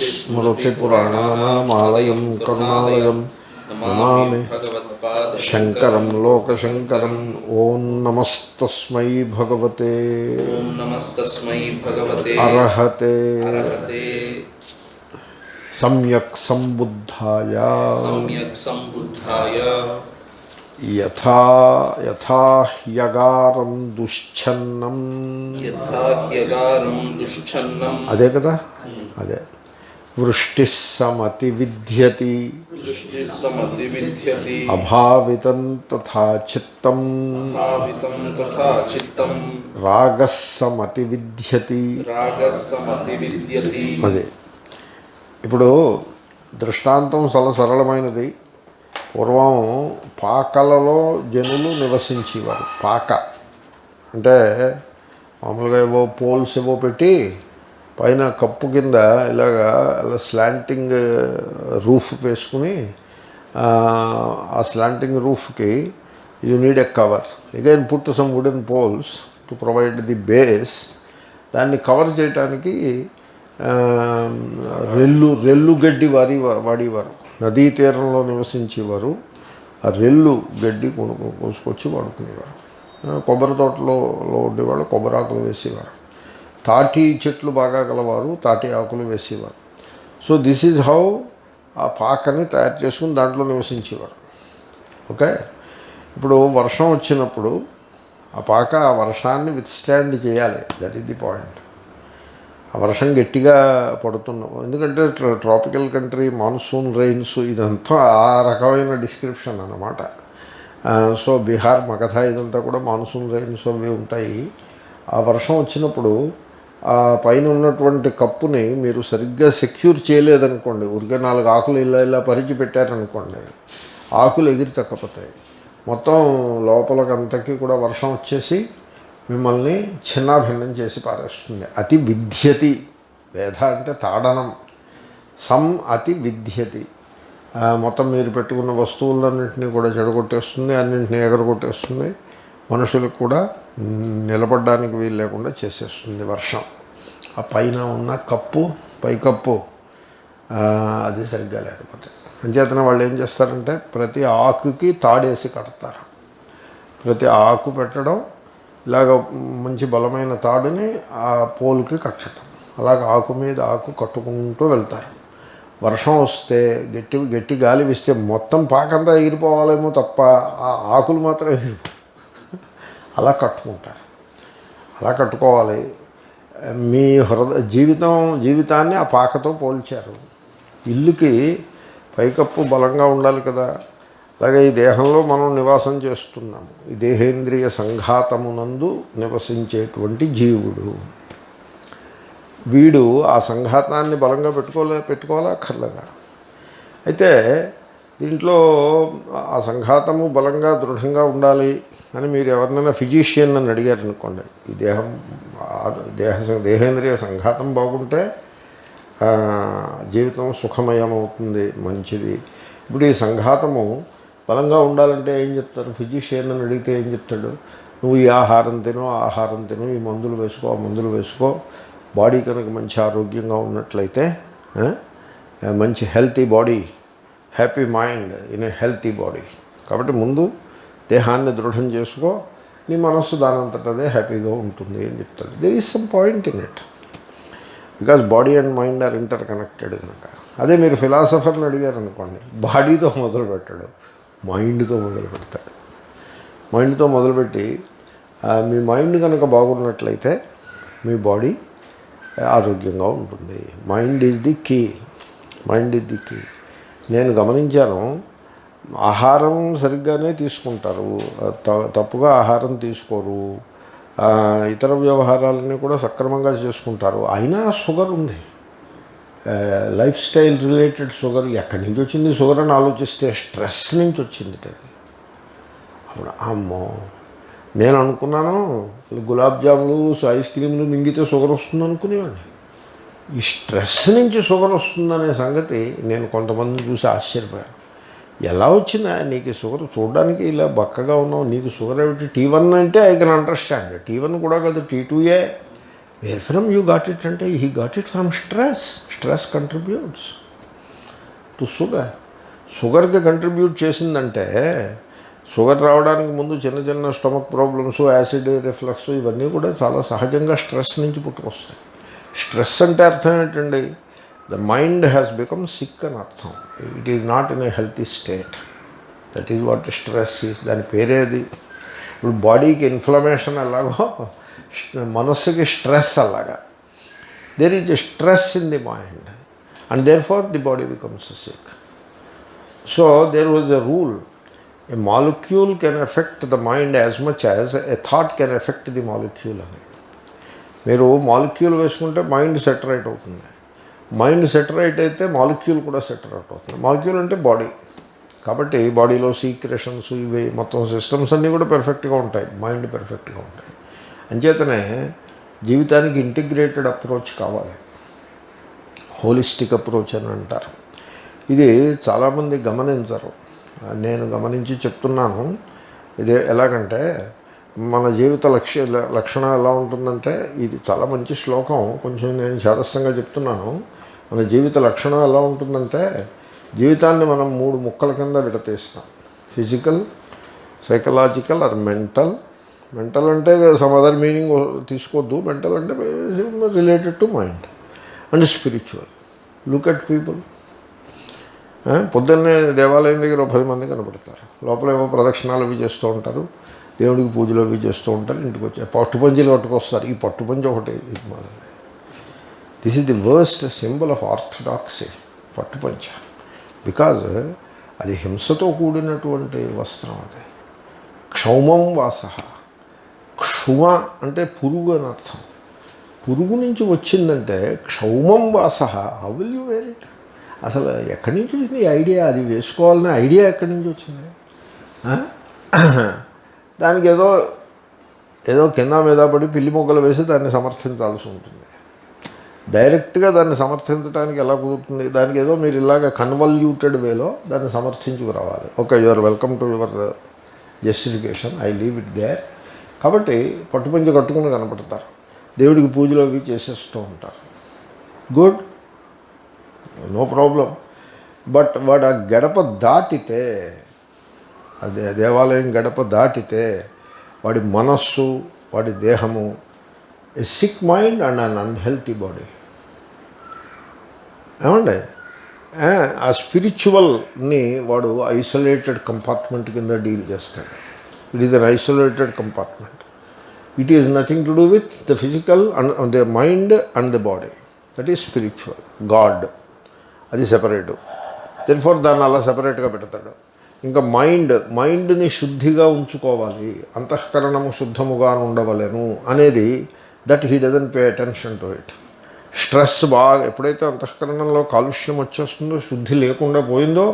श्रुतिस्मृतिपुराणानामालयं करुणालयं नमामि शङ्करं लोकशङ्करम्। ॐ नमस्तस्मै भगवते अरहते सम्यक् सम्बुद्धाय यथा ह्यगारं दुश्छन्नं అదే కదా అదే వృష్టిస్సమతి విద్యతి అభావితం తథా చిత్తం రాగస్సమతి విద్యతి. అదే ఇప్పుడు దృష్టాంతం చాలా సరళమైనది. పూర్వం పాకలలో జనులు నివసించేవారు. పాక అంటే మామూలుగా ఏవో పోల్స్ ఏవో పెట్టి పైన కప్పు కింద ఇలా స్లాంటింగ్ రూఫ్ వేసుకుని ఆ స్లాంటింగ్ రూఫ్కి you need a cover. Again put some wooden poles to provide the base. దాన్ని కవర్ చేయడానికి రెల్లు గడ్డి వాడేవారు. నదీ తీరంలో నివసించేవారు ఆ రెల్లు గడ్డి కోసుకొచ్చి వాడుకునేవారు. కొబ్బరి తోటలో ఉండేవాళ్ళు కొబ్బరి ఆకులు వేసేవారు. తాటి చెట్లు బాగా గలవారు తాటి ఆకులు వేసేవారు. సో దిస్ ఈజ్ హౌ ఆ పాకని తయారు చేసుకుని దాంట్లో నివసించేవారు. ఓకే, ఇప్పుడు వర్షం వచ్చినప్పుడు ఆ పాక ఆ వర్షాన్ని విత్స్టాండ్ చేయాలి. That is the point. ఆ వర్షం గట్టిగా పడుతున్నాం ఎందుకంటే ట్రాపికల్ కంట్రీ, మాన్సూన్ రెయిన్స్, ఇదంతా ఆ రకమైన డిస్క్రిప్షన్ అన్నమాట. సో బీహార్, మగధ ఇదంతా కూడా మాన్సూన్ రెయిన్స్ అవి ఉంటాయి. ఆ వర్షం వచ్చినప్పుడు ఆ పైన ఉన్నటువంటి కప్పుని మీరు సరిగ్గా సెక్యూర్ చేయలేదనుకోండి, ఊరికే 4 ఆకులు ఇలా పరిచి పెట్టారనుకోండి, ఆకులు ఎగిరి తక్కపోతాయి. మొత్తం లోపలకంతకీ కూడా వర్షం వచ్చేసి మిమ్మల్ని చిన్నాభిన్నం చేసి పారేస్తుంది. అతి విద్యతి. వేధ అంటే తాడనం. అతి విద్యతి. మొత్తం మీరు పెట్టుకున్న వస్తువులన్నింటినీ కూడా చెడగొట్టేస్తుంది, అన్నింటినీ ఎగరగొట్టేస్తుంది. మనుషులకు కూడా నిలబడడానికి వీలు లేకుండా చేసేస్తుంది వర్షం. ఆ పైన ఉన్న కప్పు, పైకప్పు అది సరిగ్గా లేకపోతే అంచేతన వాళ్ళు ఏం చేస్తారంటే ప్రతి ఆకుకి తాడేసి కడతారు. ప్రతి ఆకు పెట్టడం, ఇలాగ మంచి బలమైన తాడుని ఆ పోల్కి కట్టడం, అలాగ ఆకు మీద ఆకు కట్టుకుంటూ వెళ్తారు. వర్షం వస్తే గట్టి గాలి వీస్తే మొత్తం పాకంతా ఎగిరిపోవాలేమో తప్ప ఆ ఆకులు మాత్రం ఎగిరిపో. అలా కట్టుకుంటారు. అలా కట్టుకోవాలి. మీ జీవితాన్ని ఆ పాకతో పోల్చారు. ఇల్లుకి పైకప్పు బలంగా ఉండాలి కదా. అలాగే ఈ దేహంలో మనం నివాసం చేస్తున్నాము. ఈ దేహేంద్రియ సంఘాతమునందు నివసించేటువంటి జీవుడు వీడు ఆ సంఘాతాన్ని బలంగా పెట్టుకోవాలా అక్కర్లేదా? అయితే దీంట్లో ఆ సంఘాతము బలంగా దృఢంగా ఉండాలి అని మీరు ఎవరినైనా ఫిజీషియన్ అని అడిగారనుకోండి, ఈ దేహేంద్రియ సంఘాతం బాగుంటే జీవితం సుఖమయం అవుతుంది, మంచిది. ఇప్పుడు ఈ సంఘాతము బలంగా ఉండాలంటే ఏం చెప్తారు? ఫిజిషియన్ అని అడిగితే ఏం చెప్తాడు? నువ్వు ఈ ఆహారం తిను, ఈ మందులు వేసుకో, ఆ మందులు వేసుకో. బాడీ కనుక మంచి ఆరోగ్యంగా ఉన్నట్లయితే మంచి healthy body, happy mind in a healthy body. కాబట్టి ముందు దేహాన్ని దృఢం చేసుకో, నీ మనస్సు దానంతటదే హ్యాపీగా ఉంటుంది అని చెప్తాడు. There is some point in it, because body and mind are interconnected కనుక. అదే మీరు ఫిలాసఫర్ని అడిగారు అనుకోండి, బాడీతో మొదలు పెట్టాడు, మైండ్తో మొదలు పెడతాడు. మైండ్తో మొదలుపెట్టి మీ మైండ్ కనుక బాగున్నట్లయితే మీ బాడీ ఆరోగ్యంగా ఉంటుంది. Mind is the key. నేను గమనించాను, ఆహారం సరిగ్గానే తీసుకుంటారు, తప్పుగా ఆహారం తీసుకోరు, ఇతర వ్యవహారాలన్నీ కూడా సక్రమంగా చేసుకుంటారు. అయినా షుగర్ ఉంది, లైఫ్ స్టైల్ రిలేటెడ్ షుగర్. ఎక్కడి నుంచి వచ్చింది షుగర్ అని ఆలోచిస్తే స్ట్రెస్ నుంచి వచ్చింది అది. అప్పుడు అమ్మో, నేను అనుకున్నాను గులాబ్ జాములు, ఐస్ క్రీములు మింగితే షుగర్ వస్తుంది అనుకునేవాడిని. ఈ స్ట్రెస్ నుంచి షుగర్ వస్తుందనే సంగతి నేను కొంతమందిని చూసి ఆశ్చర్యపోయాను. ఎలా వచ్చిందా నీకు షుగర్? చూడడానికి ఇలా బక్కగా ఉన్నావు, నీకు షుగర్ ఏమిటి? T1 అంటే ఐ కెన్ అండర్స్టాండ్. T1 కూడా కాదు, T2ఏ. Where from you got it అంటే he got it from stress. Stress contributes to sugar. షుగర్కి కంట్రిబ్యూట్ చేసిందంటే షుగర్ రావడానికి ముందు చిన్న చిన్న స్టమక్ ప్రాబ్లమ్స్, యాసిడ్ రిఫ్లక్స్ ఇవన్నీ కూడా చాలా సహజంగా స్ట్రెస్ నుంచి పుట్టుకొస్తాయి. స్ట్రెస్ అంటే అర్థం ఏంటండి? The mind has become sick అని అర్థం. It is not in a healthy state. That is what stress is. దాని పేరేది. ఇప్పుడు బాడీకి ఇన్ఫ్లమేషన్ ఎలాగో మనస్సుకి స్ట్రెస్ అలాగా. There is a stress in the mind and therefore the body becomes sick. So there was a rule. A molecule can affect the mind as much as a thought can affect the molecule అని. మీరు molecule వేసుకుంటే mind సెటరేట్ అవుతుంది. Mind సెటరేట్ అయితే molecule కూడా సెటరేట్ అవుతుంది. Molecule అంటే body. కాబట్టి బాడీలో సీక్రెషన్స్ ఇవి మొత్తం సిస్టమ్స్ అన్నీ కూడా పెర్ఫెక్ట్గా ఉంటాయి. మైండ్ పెర్ఫెక్ట్గా ఉంటాయి. అంచేతనే జీవితానికి ఇంటిగ్రేటెడ్ అప్రోచ్ కావాలి. హోలిస్టిక్ అప్రోచ్ అని అంటారు. ఇది చాలామంది గమనించరు. నేను గమనించి చెప్తున్నాను. ఇది ఎలాగంటే మన జీవిత లక్షణం ఎలా ఉంటుందంటే, ఇది చాలా మంచి శ్లోకం, కొంచెం నేను చేదస్తంగా చెప్తున్నాను. మన జీవిత లక్షణం ఎలా ఉంటుందంటే, జీవితాన్ని మనం 3 ముక్కల కింద విడతీస్తాం. Physical, psychological or mental. Mental అంటే సమ్ అదర్ మీనింగ్ తీసుకోవద్దు. మెంటల్ అంటే related to mind. And spiritual. Look at people. పొద్దున్నే దేవాలయం దగ్గర 10 మంది కనపడతారు. లోపల ఏమో ప్రదక్షిణాలు అవి చేస్తూ ఉంటారు, దేవుడికి పూజలు అవి చేస్తూ ఉంటారు. ఇంటికి వచ్చి పట్టుపంచలు కట్టుకొస్తారు. ఈ పట్టుపంచి ఒకటి దిగ్మాలండి. This is the worst symbol of orthodoxy, పట్టుపంచ. బికాజ్ అది హింసతో కూడినటువంటి వస్త్రం. అది క్షౌమం వాస. క్షుమ అంటే పురుగు అని అర్థం. పురుగు నుంచి వచ్చిందంటే క్షౌమం వాస. How will you wear it? అసలు ఎక్కడి నుంచి వచ్చింది ఈ ఐడియా? అది వేసుకోవాలనే ఐడియా ఎక్కడి నుంచి వచ్చింది? దానికి ఏదో కింద మీద పడి పిల్లి మొగ్గలు వేసి దాన్ని సమర్థించాల్సి ఉంటుంది. డైరెక్ట్గా దాన్ని సమర్థించడానికి ఎలా కుదురుతుంది? దానికి ఏదో మీరు ఇలాగ కన్వల్యూటెడ్ వేలో దాన్ని సమర్థించుకురావాలి. Okay, you are welcome to your justification, I leave it there. కాబట్టి పట్టుపంచి కట్టుకుని కనపడతారు, దేవుడికి పూజలు అవి చేసేస్తూ ఉంటారు. Good, no problem. బట్ వాడు ఆ గడప దాటితే, అదే దేవాలయం గడప దాటితే వాడి మనస్సు, వాడి దేహము a sick mind and an unhealthy body. ఏమండి? ఆ స్పిరిచువల్ని వాడు ఐసోలేటెడ్ కంపార్ట్మెంట్ కింద డీల్ చేస్తాడు. It is an isolated compartment. It is nothing to do with the physical and the mind and the body. That is spiritual. God అది separate. Therefore దాన్ని అలా సెపరేట్గా పెడతాడు. ఇంకా మైండ్ని శుద్ధిగా ఉంచుకోవాలి, అంతఃకరణము శుద్ధముగా ఉండవలేను అనేది, that he doesn't pay attention to it. Stress బాగా ఎప్పుడైతే అంతఃకరణంలో కాలుష్యం వచ్చేస్తుందో, శుద్ధి లేకుండా పోయిందో,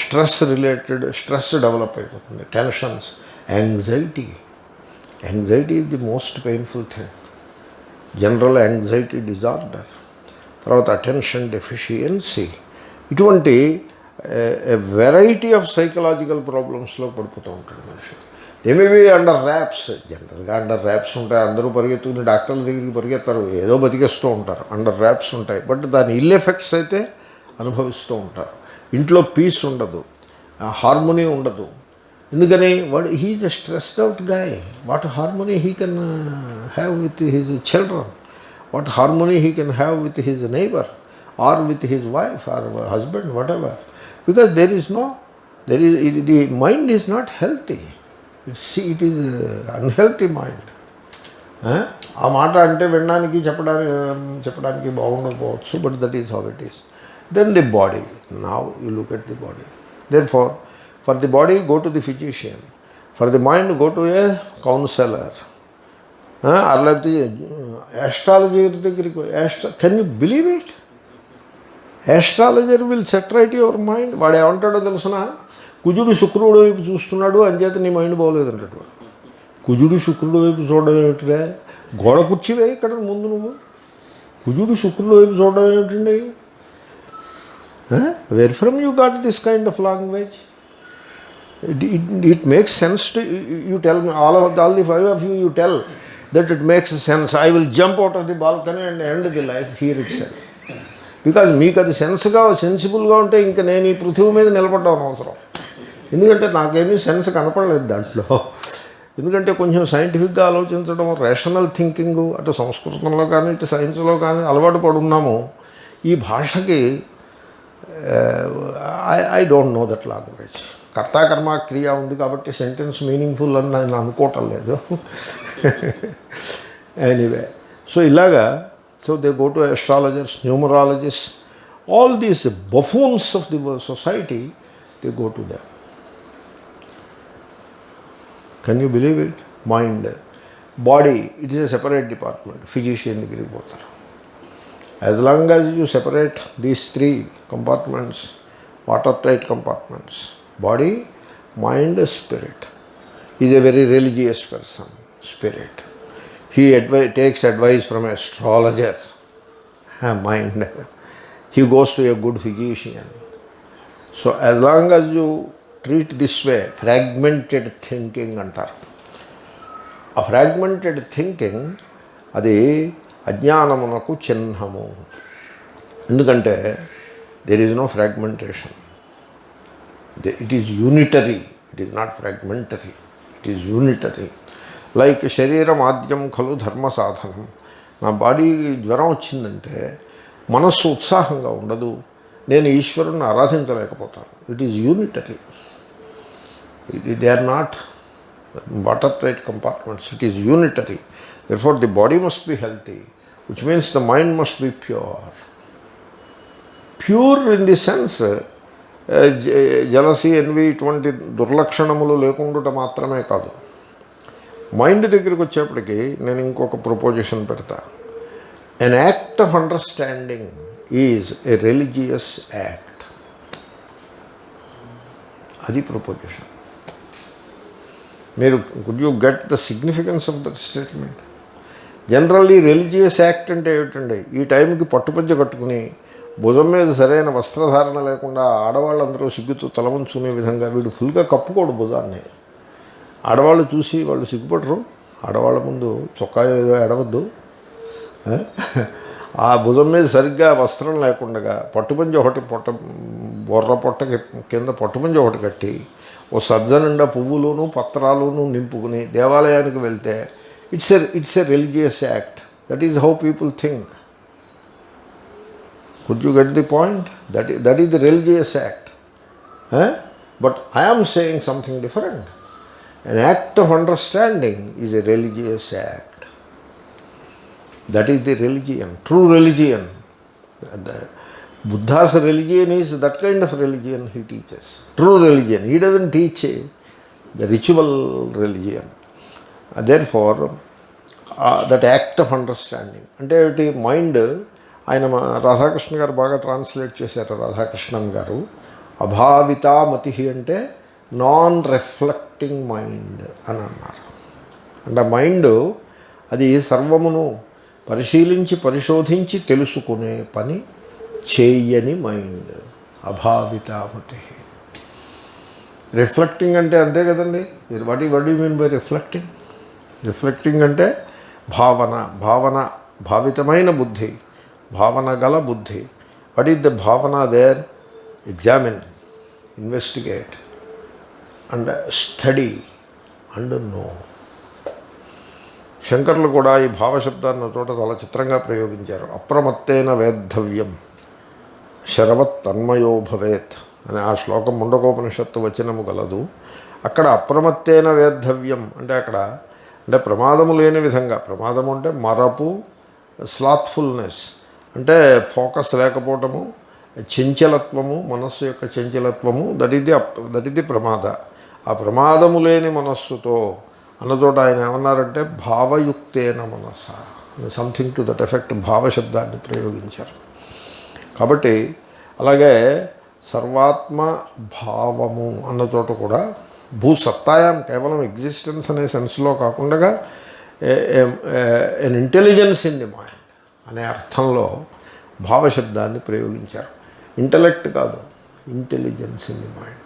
స్ట్రెస్ డెవలప్ అయిపోతుంది. Tensions, anxiety is the most painful thing. General anxiety disorder, తర్వాత అటెన్షన్ డెఫిషియన్సీ, ఇటువంటి వెరైటీ ఆఫ్ సైకలాజికల్ ప్రాబ్లమ్స్లో పడిపోతూ ఉంటాడు మనిషి. They may be under wraps. జనరల్గా అండర్ ర్యాప్స్ ఉంటాయి. అందరూ పరిగెత్తుకుని డాక్టర్ల దగ్గరికి పరిగెత్తారు, ఏదో బతికేస్తూ ఉంటారు. అండర్ ర్యాప్స్ ఉంటాయి. బట్ దాని ఇల్ ఎఫెక్ట్స్ అయితే అనుభవిస్తూ ఉంటారు. ఇంట్లో పీస్ ఉండదు, హార్మోనీ ఉండదు. ఎందుకని? వాడు he is a stressed out guy. What harmony he can have with his children? What harmony he can have with his neighbor or with his wife or husband, whatever. Because the mind is not healthy. It is unhealthy mind. ఆ మాట అంటే వినడానికి చెప్పడానికి బాగుండకపోవచ్చు, but that is how it is. Then the body. Now you look at the body. Therefore, for the body, go to the physician. For the mind, go to a counselor. లేకపోతే astrology దగ్గరికి. Can you believe it? Astrologer will set right your mind. వాడు ఏమంటాడో తెలుసిన? కుజుడు శుక్రుడు వైపు చూస్తున్నాడు అంచేత నీ మైండ్ బాగోలేదంటాడు వాడు. కుజుడు శుక్రుడు వైపు చూడడం ఏమిటిరా? గోడ కుర్చీవే ఇక్కడ ముందు నువ్వు. కుజుడు శుక్రుడు వైపు చూడడం ఏమిటండి? Wear from you got this kind of language? It makes sense to you tell me, all the 5 of you tell that it makes sense. I will jump out of the balcony and end the life here itself. Because మీకు అది సెన్సిబుల్గా ఉంటే ఇంకా నేను ఈ పృథివీ మీద నిలబడ్డం అవసరం. ఎందుకంటే నాకేమీ సెన్స్ కనపడలేదు దాంట్లో. ఎందుకంటే కొంచెం సైంటిఫిక్గా ఆలోచించడం, రేషనల్ థింకింగ్ అటు సంస్కృతంలో కానీ ఇటు సైన్స్లో కానీ అలవాటు పడున్నాము. ఈ భాషకి I don't know that language. కర్తాకర్మ క్రియ ఉంది కాబట్టి సెంటెన్స్ మీనింగ్ఫుల్ అని నేను అనుకోవటం లేదు. ఎనీవే, సో ఇలాగా, so they go to astrologers, numerologists, all these buffoons of the society, they go to them. Can you believe it? Mind, body, it is a separate department. Physician దగ్గరికి పోతారు. As long as you separate these three compartments, watertight compartments, body, mind, spirit, he is a very religious person, spirit. He takes advice from an astrologer, mind. He goes to a good physician. So as long as you treat this way, fragmented thinking antaru. A fragmented thinking, అది అజ్ఞానమునకు చిహ్నము. ఎందుకంటే there is no fragmentation. It is unitary. It is not fragmentary. It is unitary. Like శరీరం ఆద్యం ఖలు ధర్మ సాధనం. నా body జ్వరం వచ్చిందంటే మనస్సు ఉత్సాహంగా ఉండదు, నేను ఈశ్వరుణ్ణి ఆరాధించలేకపోతాను. It is unitary. They are not water tight compartments. It is unitary. Therefore the body must be healthy, which means the mind must be pure. Pure in the sense jealousy, envy ఇటువంటి దుర్లక్షణములు లేకుండా మాత్రమే కాదు. Mind దగ్గరికి వచ్చేప్పటికి నేను ఇంకొక preposition పెడతా. ఎన్ act of understanding is a religious act. అది ప్రపోజిషన్. మీరు could you get the significance of that statement? Generally religious act అంటే ఏమిటండి, ఈ టైంకి పట్టుపంచ కట్టుకుని భుజం మీద సరైన వస్త్రధారణ లేకుండా ఆడవాళ్ళందరూ సిగ్గుతో తలవంచుకునే విధంగా వీడు ఫుల్గా కప్పుకోడు భుజాన్ని. ఆడవాళ్ళు చూసి వాళ్ళు సిగ్గుపడరు. ఆడవాళ్ళ ముందు చొక్కా ఏదో ఎడవద్దు. ఆ భుజం మీద సరిగ్గా వస్త్రం లేకుండా పట్టుపంచి ఒకటి బొర్ర పొట్ట కింద పట్టుపంచి ఒకటి కట్టి ఓ సజ్జ నిండా పువ్వులును పత్రాలును నింపుకుని దేవాలయానికి వెళ్తే it's a religious act. That is how people think. Could you get the point? That is the religious act. But I am saying something different. An act of understanding is a religious act. That is the religion, true religion. Buddha's religion is that kind of religion he teaches. True religion. He doesn't teach the ritual religion. Therefore, that act of understanding. అంటే mind, ఆయన రాధాకృష్ణ గారు బాగా translate చేశారు. రాధాకృష్ణన్ గారు అభావితామతి అంటే non reflecting mind అని అన్నారు. అంటే మైండ్ అది సర్వమును పరిశీలించి పరిశోధించి తెలుసుకునే పని చేయని మైండ్ అభావితామతి. రిఫ్లెక్టింగ్ అంటే అంతే కదండి. What you mean by reflecting? Reflecting అంటే భావన భావితమైన బుద్ధి, భావన గల బుద్ధి. వాట్ ఈజ్ ద భావన there? Examine, investigate and study and know. శంకర్లు కూడా ఈ భావశబ్దాన్ని చోట చాలా చిత్రంగా ప్రయోగించారు. అప్రమత్తేన వేద్ధవ్యం శరవత్ తన్మయో భవేత్ అనే ఆ శ్లోకం ముండకోపనిషత్తు వచనము గలదు. అక్కడ అప్రమత్తేన వేద్ధవ్యం అంటే అక్కడ అంటే ప్రమాదము లేని విధంగా, ప్రమాదము అంటే మరపు, స్లాత్ఫుల్నెస్ అంటే ఫోకస్ లేకపోవటము, చంచలత్వము, మనస్సు యొక్క చంచలత్వము, దట్ ఇస్ ది ప్రమాద. ఆ ప్రమాదము లేని మనస్సుతో అన్నచోట ఆయన ఏమన్నారంటే భావయుక్తేన మనస, సంథింగ్ టు దట్ ఎఫెక్ట్ భావశబ్దాన్ని ప్రయోగించారు. కాబట్టి అలాగే సర్వాత్మ భావము అన్న చోట కూడా భూసత్తాయాం కేవలం ఎగ్జిస్టెన్స్ అనే సెన్స్లో కాకుండా ఎన్ ఇంటెలిజెన్స్ ఇన్ ది మైండ్ అనే అర్థంలో భావశబ్దాన్ని ప్రయోగించారు. ఇంటలెక్ట్ కాదు, intelligence in the mind.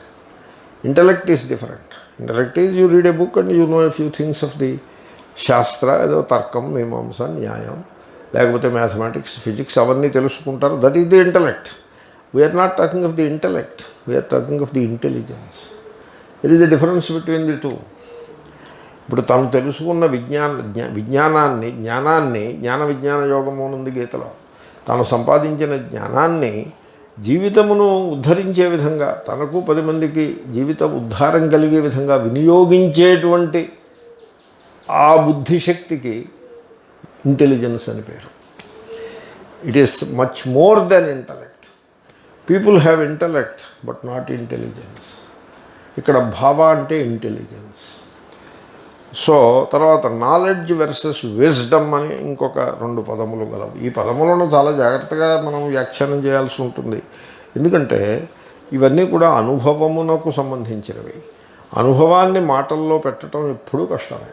Intellect is different. Intellect is you read a book and you know a few things of the శాస్త్ర ఏదో తర్కం మీమాంస న్యాయం లేకపోతే మ్యాథమెటిక్స్ ఫిజిక్స్ అవన్నీ తెలుసుకుంటారు. That is the intellect. We are not talking of the intellect, we are talking of the intelligence. There is a difference between the two. ఇప్పుడు తను తెలుసుకున్న జ్ఞానాన్ని జ్ఞాన విజ్ఞాన యోగము ఉంది గీతలో. తాను సంపాదించిన జ్ఞానాన్ని జీవితమును ఉద్ధరించే విధంగా, తనకు 10 మందికి జీవిత ఉద్ధారం కలిగే విధంగా వినియోగించేటువంటి ఆ బుద్ధిశక్తికి ఇంటెలిజెన్స్ అని పేరు. It is much more than intellect. People have intellect but not intelligence. ఇక్కడ భావ అంటే ఇంటెలిజెన్స్. సో తర్వాత నాలెడ్జ్ వెర్సెస్ విజ్డమ్ అని ఇంకొక 2 పదములు గలవు. ఈ పదములను చాలా జాగ్రత్తగా మనం వ్యాఖ్యానం చేయాల్సి ఉంటుంది. ఎందుకంటే ఇవన్నీ కూడా అనుభవమునకు సంబంధించినవి. అనుభవాన్ని మాటల్లో పెట్టడం ఎప్పుడూ కష్టమే.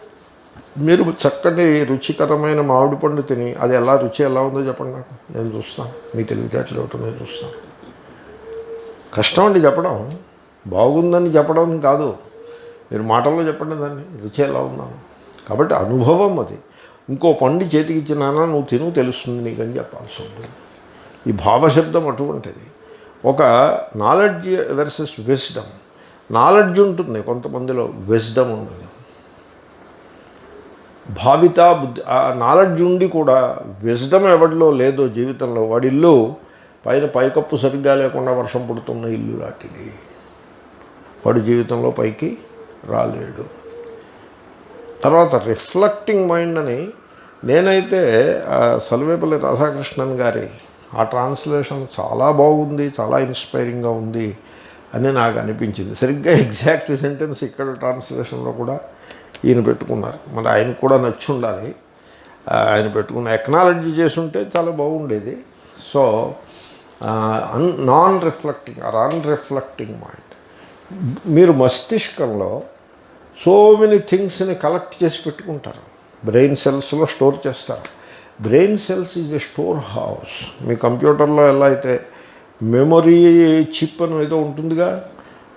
మీరు చక్కటి రుచికరమైన మామిడి పండు తిని అది రుచి ఎలా ఉందో చెప్పండి నాకు, నేను చూస్తాను. మీ తెలివితేటలు ఏమిటో నేను చూస్తాను. కష్టం అండి చెప్పడం. బాగుందని చెప్పడం కాదు, మీరు మాటల్లో చెప్పండి దాన్ని రుచి ఎలా ఉన్నాను. కాబట్టి అనుభవం అది. ఇంకో పండు చేతికి ఇచ్చినానా నువ్వు తిను తెలుస్తుంది నీకని చెప్పాల్సి ఉంటుంది. ఈ భావశబ్దం అటువంటిది. ఒక నాలెడ్జ్ వెర్సెస్ విజ్డమ్. నాలెడ్జ్ ఉంటుంది కొంతమందిలో, విజ్డమ్ ఉండదు. భావిత బుద్ధి, ఆ నాలెడ్జ్ ఉండి కూడా విజ్డమ్ ఎవడిలో లేదో జీవితంలో, వాడి ఇల్లు పైకప్పు సరిగ్గా లేకుండా వర్షం పుడుతున్న ఇల్లు లాంటిది. వాడి జీవితంలో పైకి రాలేడు. తర్వాత రిఫ్లెక్టింగ్ మైండ్ అని, నేనైతే సల్వేపల్లి రాధాకృష్ణన్ గారి ఆ ట్రాన్స్లేషన్ చాలా బాగుంది, చాలా ఇన్స్పైరింగ్గా ఉంది అని నాకు అనిపించింది. సరిగ్గా ఎగ్జాక్ట్ సెంటెన్స్ ఇక్కడ ట్రాన్స్లేషన్లో కూడా ఈయన పెట్టుకున్నారు. మరి ఆయనకు కూడా నచ్చి ఉండాలి. ఆయన పెట్టుకున్న ఎక్నాలజీ చేసుంటే చాలా బాగుండేది. So non reflecting or unreflecting mind. మీరు మస్తిష్కంలో సో మెనీ థింగ్స్ని కలెక్ట్ చేసి పెట్టుకుంటారు, బ్రెయిన్ సెల్స్లో స్టోర్ చేస్తారు. Brain cells is a store house. మీ కంప్యూటర్లో ఎలా అయితే మెమొరీ చిప్ అని ఏదో ఉంటుందిగా,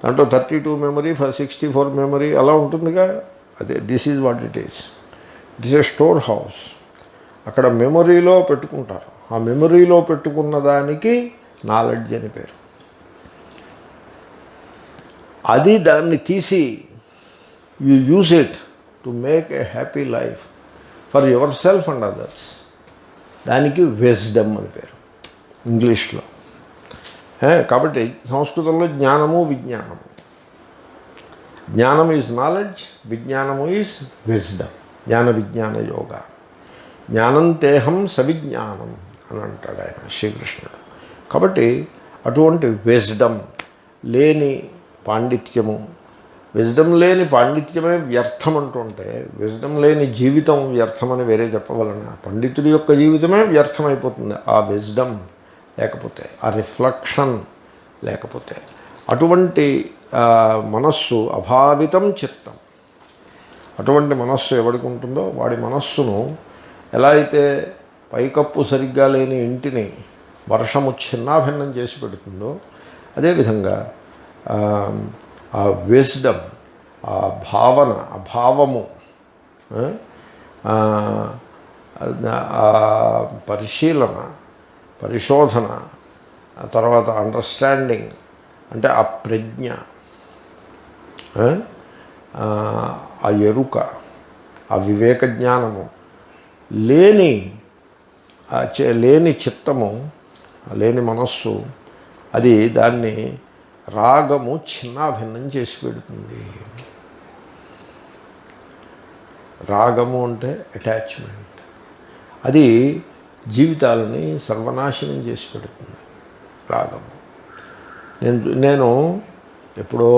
దాంట్లో 32 మెమరీ 64 మెమరీ అలా ఉంటుందిగా, అదే this is what it is. It is a store house. అక్కడ మెమొరీలో పెట్టుకుంటారు. ఆ మెమొరీలో పెట్టుకున్న దానికి నాలెడ్జ్ అని పేరు. అది దాన్ని తీసి you use it to make a happy life for your self and others. దానికి విజ్డమ్ అని పేరు ఇంగ్లీష్లో. కాబట్టి సంస్కృతంలో జ్ఞానము విజ్ఞానము. జ్ఞానం ఈజ్ నాలెడ్జ్, విజ్ఞానము ఈజ్ విజ్డమ్. జ్ఞాన విజ్ఞాన యోగ. జ్ఞానం తేహం సవిజ్ఞానం అని అంటాడు ఆయన శ్రీకృష్ణుడు. కాబట్టి అటువంటి విజ్డమ్ లేని పాండిత్యము, విజ్డమ్ లేని పాండిత్యమే వ్యర్థం అంటుంటే, విజ్డమ్ లేని జీవితం వ్యర్థమని వేరే చెప్పవలన, పండితుడి యొక్క జీవితమే వ్యర్థమైపోతుంది ఆ విజ్డమ్ లేకపోతే, ఆ రిఫ్లెక్షన్ లేకపోతే. అటువంటి మనస్సు అభావితం చిత్తం. అటువంటి మనస్సు ఎవరికి ఉంటుందో వాడి మనస్సును ఎలా అయితే పైకప్పు సరిగ్గా లేని ఇంటిని వర్షము చిన్నాభిన్నం చేసి పెడుతుందో, అదేవిధంగా ఆ విజ్డమ్, ఆ భావన, ఆ భావము, ఆ పరిశీలన, పరిశోధన, తర్వాత అండర్స్టాండింగ్ అంటే ఆ ప్రజ్ఞ, ఆ ఎరుక, ఆ వివేక జ్ఞానము లేని చిత్తము, లేని మనస్సు, అది దాన్ని రాగము చిన్నాభిన్నం చేసి పెడుతుంది. రాగము అంటే అటాచ్మెంట్. అది జీవితాలని సర్వనాశనం చేసి పెడుతుంది రాగము. నేను ఎప్పుడో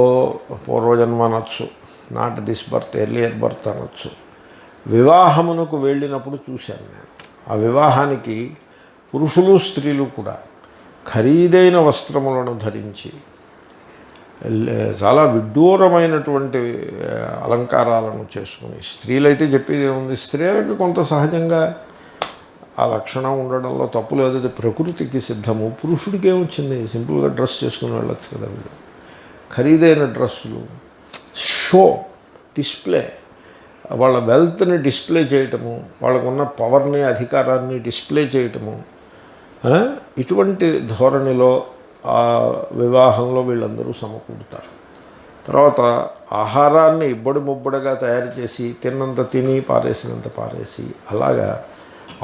పూర్వజన్మ అనొచ్చు, not this birth, earlier birth అనొచ్చు, వివాహమునకు వెళ్ళినప్పుడు చూశాను నేను. ఆ వివాహానికి పురుషులు స్త్రీలు కూడా ఖరీదైన వస్త్రములను ధరించి చాలా విడ్డూరమైనటువంటి అలంకారాలను చేసుకుని, స్త్రీలైతే చెప్పేది ఏముంది, స్త్రీలకి కొంత సహజంగా ఆ లక్షణం ఉండడంలో తప్పు లేదు, అది ప్రకృతికి సిద్ధము. పురుషుడికి ఏమొచ్చింది, సింపుల్గా డ్రెస్ చేసుకుని వెళ్ళొచ్చు కదా. వీళ్ళు ఖరీదైన డ్రెస్సులు, షో, డిస్ప్లే, వాళ్ళ వెల్త్ని డిస్ప్లే చేయటము, వాళ్ళకున్న పవర్ని అధికారాన్ని డిస్ప్లే చేయటము, ఇటువంటి ధోరణిలో ఆ వివాహంలో వీళ్ళందరూ సమకూడతారు. తర్వాత ఆహారాన్ని ఇబ్బడి ముబ్బడిగా తయారు చేసి తిన్నంత తిని పారేసినంత పారేసి అలాగా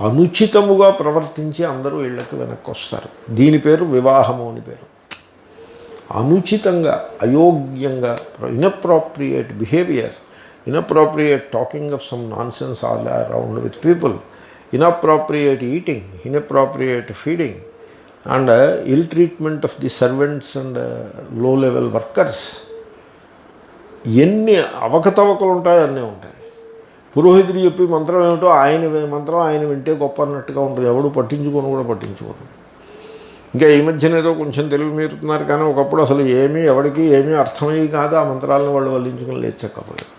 అనుచితముగా ప్రవర్తించి అందరూ ఇళ్ళకి వెనక్కి వస్తారు. దీని పేరు వివాహము అని పేరు. అనుచితంగా, అయోగ్యంగా, inappropriate behaviour, inappropriate talking of some nonsense all around with people, inappropriate eating, inappropriate feeding, and ill treatment of the servants and low level workers. ఎన్ని అవకతవకలు ఉంటాయో అన్నీ ఉంటాయి. పురోహితుడు చెప్పి మంత్రం ఏమిటో ఆయన వింటే గొప్ప అన్నట్టుగా ఉంటుంది. ఎవడు పట్టించుకోను. ఇంకా ఈ మధ్యన ఏదో కొంచెం తెలివి మీరుతున్నారు, కానీ ఒకప్పుడు అసలు ఎవడికి ఏమీ అర్థమయ్యి కాదు. ఆ మంత్రాలను వాళ్ళు వల్లించుకొని లేచకపోయారు.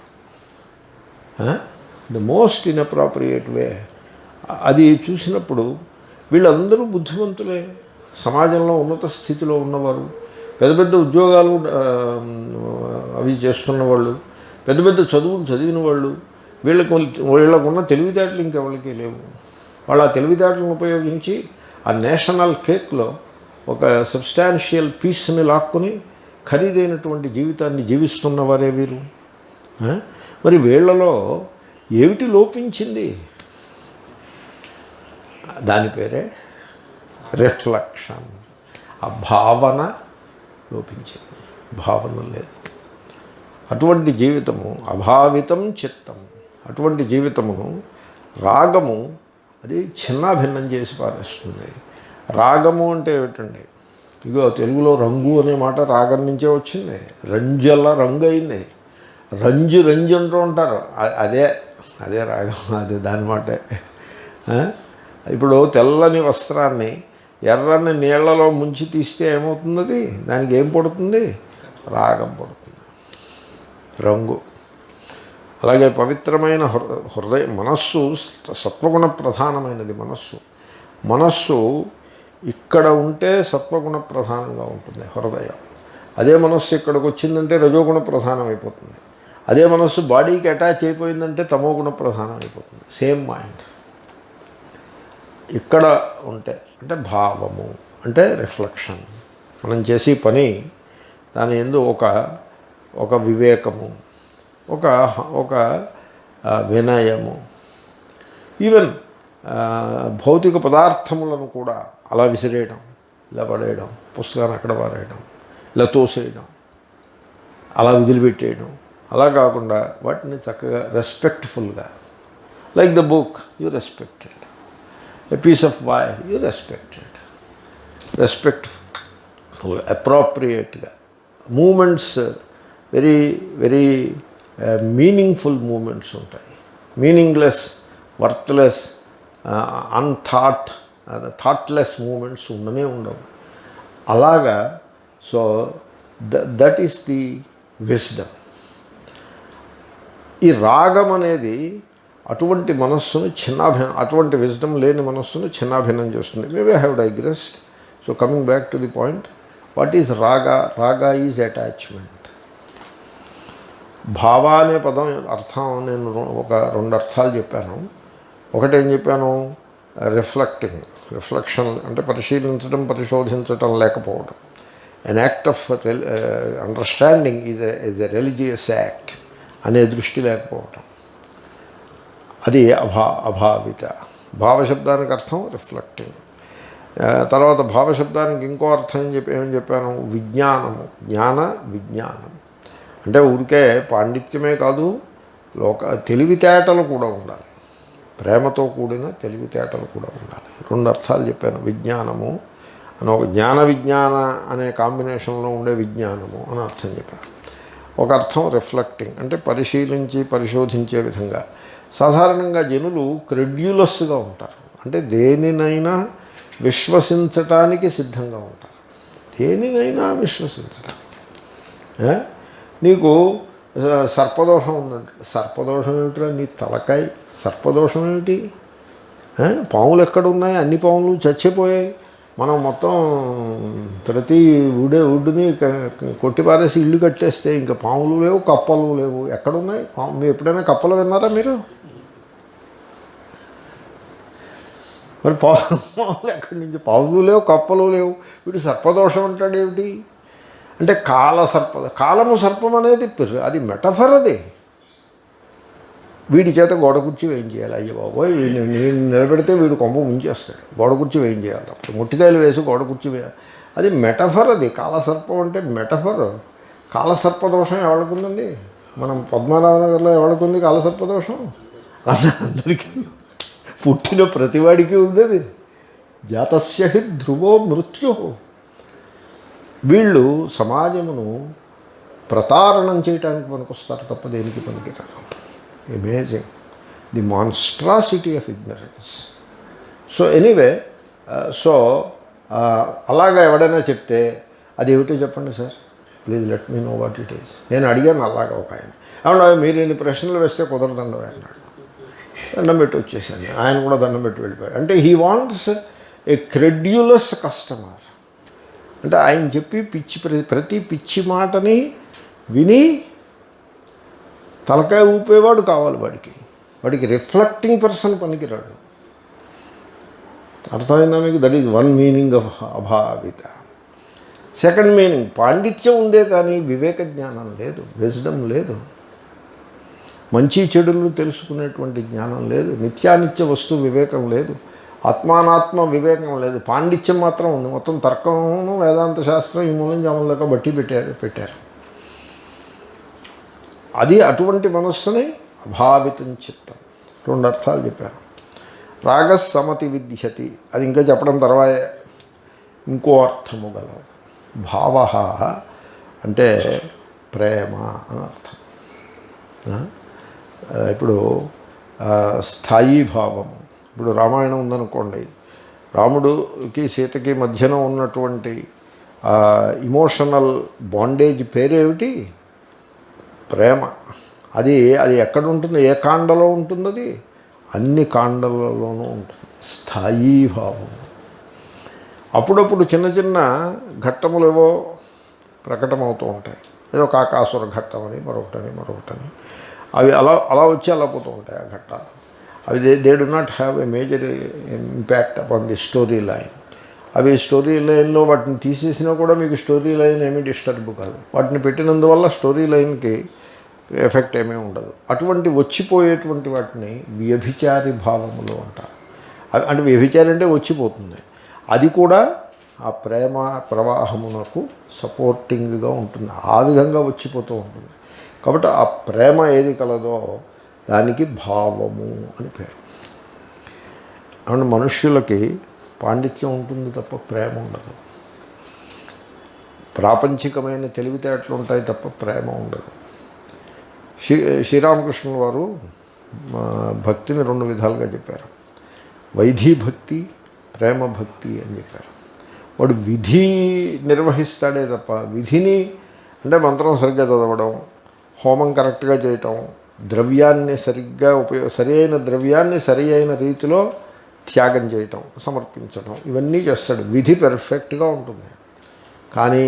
ద మోస్ట్ ఇన్అప్రోప్రియేట్ వే. అది చూసినప్పుడు వీళ్ళందరూ బుద్ధిమంతులే, సమాజంలో ఉన్నత స్థితిలో ఉన్నవారు, పెద్ద పెద్ద ఉద్యోగాలు అవి చేస్తున్న వాళ్ళు, పెద్ద పెద్ద చదువులు చదివిన వాళ్ళు. వీళ్ళకున్న తెలివితేటలు ఇంకెవరికి లేవు. వాళ్ళు ఆ తెలివితేటలను ఉపయోగించి ఆ నేషనల్ కేక్లో ఒక సబ్స్టాన్షియల్ పీస్ని లాక్కుని ఖరీదైనటువంటి జీవితాన్ని జీవిస్తున్నవారే వీరు. మరి వీళ్లలో ఏమిటి లోపించింది? దాని పేరే రిఫ్లెక్షన్. ఆ భావన లోపించింది. భావన లేదు. అటువంటి జీవితము అభావితం చిత్తం. అటువంటి జీవితమును రాగము అది చిన్నాభిన్నం చేసి పారేస్తుంది. రాగము అంటే ఏమిటండి? ఇగో తెలుగులో రంగు అనే మాట రాగం నుంచే వచ్చింది. రంజల రంగు అయింది. రంజు అంటూ ఉంటారు. అదే రాగం, అదే దాని మాటే. ఇప్పుడు తెల్లని వస్త్రాన్ని ఎర్రని నీళ్లలో ముంచి తీస్తే ఏమవుతుంది? దానికి ఏం పడుతుంది? రాగం పడుతుంది, రంగు. అలాగే పవిత్రమైన హృదయం, మనస్సు సత్వగుణ ప్రధానమైనది. మనస్సు ఇక్కడ ఉంటే సత్వగుణ ప్రధానంగా ఉంటుంది హృదయం. అదే మనస్సు ఇక్కడికి వచ్చిందంటే రజోగుణ ప్రధానం అయిపోతుంది. అదే మనస్సు బాడీకి అటాచ్ అయిపోయిందంటే తమోగుణ ప్రధానం అయిపోతుంది. సేమ్ మైండ్ ఇక్కడ ఉంటే అంటే భావము అంటే రిఫ్లెక్షన్. మనం చేసే పని దాని యందు ఒక వివేకము, ఒక వినయము. ఈవెన్ భౌతిక పదార్థములను కూడా అలా విసిరేయడం, ఇలా పడేయడం, పుస్తకాన్ని అక్కడ పారేయడం, ఇలా తోసేయడం, అలా వదిలిపెట్టేయడం, అలా కాకుండా వాటిని చక్కగా రెస్పెక్ట్ఫుల్గా, like the book you respected, a piece of wire you respected, respectful అప్రోప్రియేట్గా. Moments very very meaningful moments ఉంటాయి. మీనింగ్లెస్, వర్త్లెస్, థాట్లెస్ మూమెంట్స్ ఉండనే ఉండవు. అలాగా. So that is the wisdom. ఈ రాగం అనేది అటువంటి మనస్సును అటువంటి విజ్డమ్ లేని మనస్సును చిన్నాభిన్నం చేస్తుంది. Maybe I have digressed. So coming back to the point, what is raga? Raga is attachment. భావ అనే పదం అర్థం నేను ఒక 2 అర్థాలు చెప్పాను. ఒకటేం చెప్పాను? రిఫ్లెక్షన్ అంటే పరిశీలించడం, పరిశోధించటం లేకపోవడం. ఎన్ act of understanding is a religious act అనే దృష్టి లేకపోవడం, అది అభావిత. భావశబ్దానికి అర్థం రిఫ్లెక్టింగ్. తర్వాత భావశబ్దానికి ఇంకో అర్థం ఏమని చెప్పాను? విజ్ఞానము. విజ్ఞానం అంటే ఊరికే పాండిత్యమే కాదు, తెలివితేటలు కూడా ఉండాలి. ప్రేమతో కూడిన తెలివితేటలు కూడా ఉండాలి. 2 అర్థాలు చెప్పాను. విజ్ఞానము అని ఒక విజ్ఞాన అనే కాంబినేషన్లో ఉండే విజ్ఞానము అని అర్థం చెప్పాను. ఒక అర్థం రిఫ్లెక్టింగ్ అంటే పరిశీలించి పరిశోధించే విధంగా. సాధారణంగా జనులు క్రెడ్యులస్గా ఉంటారు. అంటే దేనినైనా విశ్వసించటానికి సిద్ధంగా ఉంటారు. దేనినైనా విశ్వసించటానికి. నీకు సర్పదోషం ఉందంటే, సర్పదోషం ఏమిటిరా? నీ తలకాయ సర్పదోషం ఏమిటి? పాములు ఎక్కడున్నాయి? అన్ని పాములు చచ్చిపోయాయి. మనం మొత్తం ప్రతి వుడ్ని కొట్టిపారేసి ఇల్లు కట్టేస్తే ఇంకా పాములు లేవు, కప్పలు లేవు. ఎక్కడున్నాయి పాము? మీరు ఎప్పుడైనా కప్పలు విన్నారా మీరు? మరి పాములు ఎక్కడి నుంచి? పాములు లేవు, కప్పలు లేవు. వీడు సర్పదోషం అంటాడేమిటి అంటే కాలము సర్పం అనేది అది మెటఫర్. అది వీడి చేత గోడ కుర్చీ వేయం చేయాలి. అయ్యో బాబోయ్, వీడిని నేను నిలబెడితే వీడు కొంప ముంచేస్తాడు. గోడ కుర్చీ వేయం చేయాలి తప్ప ముట్టికాయలు వేసి గోడ కుర్చీ వేయాలి. అది మెటఫర్. అది కాలసర్పం అంటే మెటఫర్. కాలసర్పదోషం ఎవరికి ఉందండి? మనం పద్మనాభనగర్లో ఎవరికి ఉంది కాలసర్పదోషం? అందరికీ, పుట్టిన ప్రతివాడికి ఉంది అది. జాతస్య హి ధ్రువో మృత్యు. వీళ్ళు సమాజమును ప్రతారణం చేయడానికి పనికొస్తారు తప్ప దేనికి పనికిరారు. Amazing the monstrosity of ignorance. So anyway, so అలాగా ఎవడైనా చెప్తే అదేమిటో చెప్పండి sir, please let me know what it is. నేను అడిగాను అలాగా ఒక ఆయన. అవునా, మీరు ఇన్ని ప్రశ్నలు వేస్తే కుదరదండి అన్నాడు. దండం పెట్టి వచ్చేసాను. ఆయన కూడా దండం పెట్టి వెళ్ళిపోయాడు. అంటే he wants A credulous customer. అంటే ఆయన చెప్పి ప్రతి పిచ్చి మాటని విని తలకాయ ఊపేవాడు కావాలి వాడికి రిఫ్లెక్టింగ్ పర్సన్ పనికిరాడు. అర్థమైందా మీకు? That is one meaning of అభావిత. సెకండ్ మీనింగ్, పాండిత్యం ఉందే కానీ వివేక జ్ఞానం లేదు, విజ్డమ్ లేదు, మంచి చెడులు తెలుసుకునేటువంటి జ్ఞానం లేదు, నిత్యానిత్య వస్తు వివేకం లేదు, ఆత్మానాత్మ వివేకం లేదు. పాండిత్యం మాత్రం ఉంది. మొత్తం తర్కము, వేదాంత శాస్త్రం ఈ మూలం జాముల దాకా బట్టి పెట్టారు. అది అటువంటి మనస్సుని అభావితం చిత్తం. రెండు అర్థాలు చెప్పారు. రాగస్సమతి విద్యతి, అది ఇంకా చెప్పడం తర్వాత ఇంకో అర్థము గలవు. భావ అంటే ప్రేమ అని అర్థం. ఇప్పుడు స్థాయీ భావము. ఇప్పుడు రామాయణం ఉందనుకోండి, రాముడికి సీతకి మధ్యన ఉన్నటువంటి ఇమోషనల్ బాండేజ్ పేరేమిటి? ప్రేమ. అది ఎక్కడ ఉంటుంది? ఏ కాండలో ఉంటుంది? అది అన్ని కాండలలోనూ ఉంటుంది. స్థాయీ భావం. అప్పుడప్పుడు చిన్న చిన్న ఘట్టములేవో ప్రకటమవుతూ ఉంటాయి. ఏదో కాకాసుర ఘట్టం అని మరొకటని అవి అలా వచ్చి అలా పోతూ ఉంటాయి ఆ ఘట్టాలు. అవి they do not have a major impact upon the story line. అవి స్టోరీ లైన్లో వాటిని తీసేసినా కూడా మీకు స్టోరీ లైన్ ఏమీ డిస్టర్బ్ కాదు. వాటిని పెట్టినందువల్ల స్టోరీ లైన్కి ఎఫెక్ట్ ఏమీ ఉండదు. అటువంటి వచ్చిపోయేటువంటి వాటిని వ్యభిచారి భావములు అంటారు. అంటే వ్యభిచారి అంటే వచ్చిపోతుంది. అది కూడా ఆ ప్రేమ ప్రవాహమునకు సపోర్టింగ్గా ఉంటుంది. ఆ విధంగా వచ్చిపోతూ ఉంటుంది. కాబట్టి ఆ ప్రేమ ఏది కలదో దానికి భావము అని పేరు. అంటే మనుష్యులకి పాండిత్యం ఉంటుంది తప్ప ప్రేమ ఉండదు. ప్రాపంచికమైన తెలివితేటలు ఉంటాయి తప్ప ప్రేమ ఉండదు. శ్రీరామకృష్ణుల వారు భక్తిని రెండు విధాలుగా చెప్పారు. వైధీ భక్తి, ప్రేమ భక్తి అని చెప్పారు. వాడు విధి నిర్వహిస్తాడే తప్ప విధిని అంటే మంత్రం సరిగ్గా చదవడం, హోమం కరెక్ట్గా చేయటం, ద్రవ్యాన్ని సరి అయిన ద్రవ్యాన్ని సరి అయిన రీతిలో త్యాగం చేయటం, సమర్పించడం, ఇవన్నీ చేస్తాడు. విధి పెర్ఫెక్ట్గా ఉంటుంది. కానీ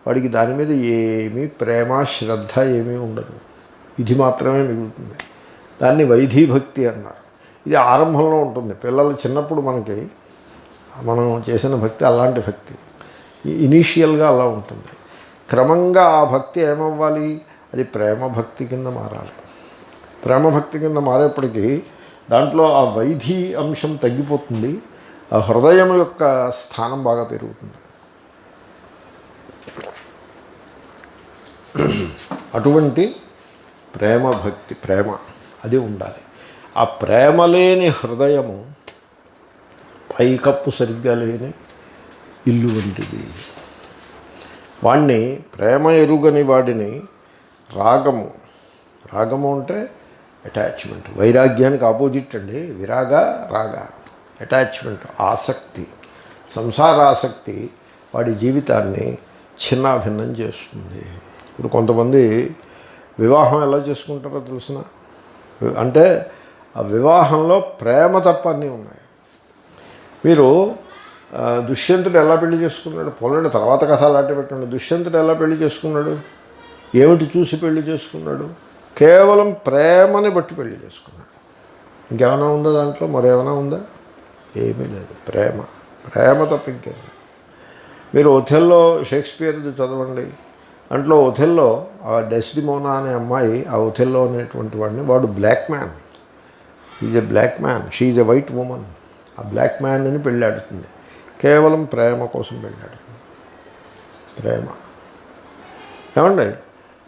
వాడికి దాని మీద ఏమీ ప్రేమ శ్రద్ధ ఏమీ ఉండదు. విధి మాత్రమే మిగులుతుంది. దాన్ని వైధీ భక్తి అన్నారు. ఇది ఆరంభంలో ఉంటుంది. పిల్లలు చిన్నప్పుడు మనం చేసిన భక్తి అలాంటి భక్తి. ఇనీషియల్గా అలా ఉంటుంది. క్రమంగా ఆ భక్తి ఏమవ్వాలి? అది ప్రేమ భక్తి కింద మారాలి. ప్రేమ భక్తి కింద మారేప్పటికీ దాంట్లో ఆ వైధీ అంశం తగ్గిపోతుంది. ఆ హృదయం యొక్క స్థానం బాగా పెరుగుతుంది. అటువంటి ప్రేమ భక్తి, ప్రేమ అది ఉండాలి. ఆ ప్రేమ లేని హృదయము పైకప్పు సరిగ్గా లేని ఇల్లు వంటిది. వాణ్ణి ప్రేమ ఎరుగని వాడిని రాగము అంటే అటాచ్మెంట్. వైరాగ్యానికి ఆపోజిట్ అండి రాగ. అటాచ్మెంట్, ఆసక్తి, సంసారాసక్తి వాడి జీవితాన్ని చిన్నాభిన్నం చేస్తుంది. ఇప్పుడు కొంతమంది వివాహం ఎలా చేసుకుంటారో తెలిసిన, అంటే ఆ వివాహంలో ప్రేమ తప్ప అన్నీ ఉన్నాయి. మీరు దుష్యంతుడు ఎలా పెళ్లి చేసుకున్నాడు? పొలండి తర్వాత కథ అలాంటి పెట్టండి. దుష్యంతుడు ఎలా పెళ్లి చేసుకున్నాడు? ఏమిటి చూసి పెళ్లి చేసుకున్నాడు? కేవలం ప్రేమని బట్టి పెళ్లి చేసుకున్నాడు. ఇంకేమైనా ఉందా దాంట్లో? మరేమైనా ఉందా? ఏమీ లేదు. ప్రేమ, ప్రేమ తప్ప ఇంకేం. మీరు ఒథెల్లో షేక్స్పియర్ది చదవండి. దాంట్లో ఒథెల్లో ఆ డెస్డిమోనా అనే అమ్మాయి, ఆ ఒథెల్లో అనేటువంటి వాడిని, వాడు black man, is a black man, she is a white woman. ఆ బ్లాక్ మ్యాన్ అని పెళ్ళాడుతుంది. కేవలం ప్రేమ కోసం పెళ్ళాడుతుంది. ప్రేమ. ఏమండి,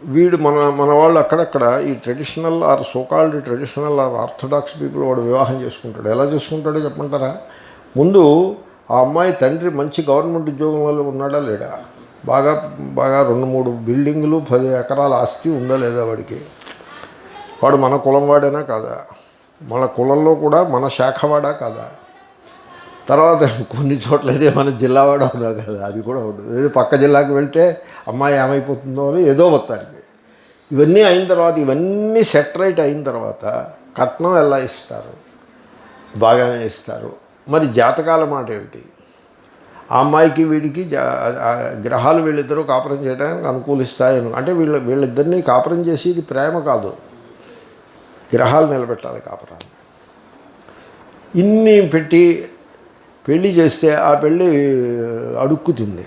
వీడు మన వాళ్ళు అక్కడక్కడ ఈ traditional or so called traditional or orthodox people వాడు వివాహం చేసుకుంటాడు. ఎలా చేసుకుంటాడో చెప్పమంటారా? ముందు ఆ అమ్మాయి తండ్రి మంచి గవర్నమెంట్ ఉద్యోగంలో ఉన్నాడా లేడా, బాగా 2-3 బిల్డింగులు 10 ఎకరాల ఆస్తి ఉందా లేదా వాడికి, వాడు మన కులం వాడేనా కాదా, మన కులంలో కూడా మన శాఖవాడా కాదా, తర్వాత కొన్ని చోట్ల అయితే మన జిల్లావాడు ఉన్నా కదా, అది కూడా ఉండదు. ఏదో పక్క జిల్లాకు వెళ్తే అమ్మాయి ఏమైపోతుందో అని ఏదో మొత్తానికి. ఇవన్నీ అయిన తర్వాత, ఇవన్నీ సెటరైట్ అయిన తర్వాత కట్నం ఎలా ఇస్తారు? బాగానే ఇస్తారు. మరి జాతకాల మాట ఏమిటి? ఆ అమ్మాయికి వీడికి గ్రహాలు వీళ్ళిద్దరూ కాపురం చేయడానికి అనుకూలిస్తాయని, అంటే వీళ్ళిద్దరినీ కాపురం చేసి ఇది ప్రేమ కాదు, గ్రహాలు నిలబెట్టాలి కాపురాన్ని. ఇన్ని పెట్టి పెళ్ళి చేస్తే ఆ పెళ్ళి అడుక్కుతుంది,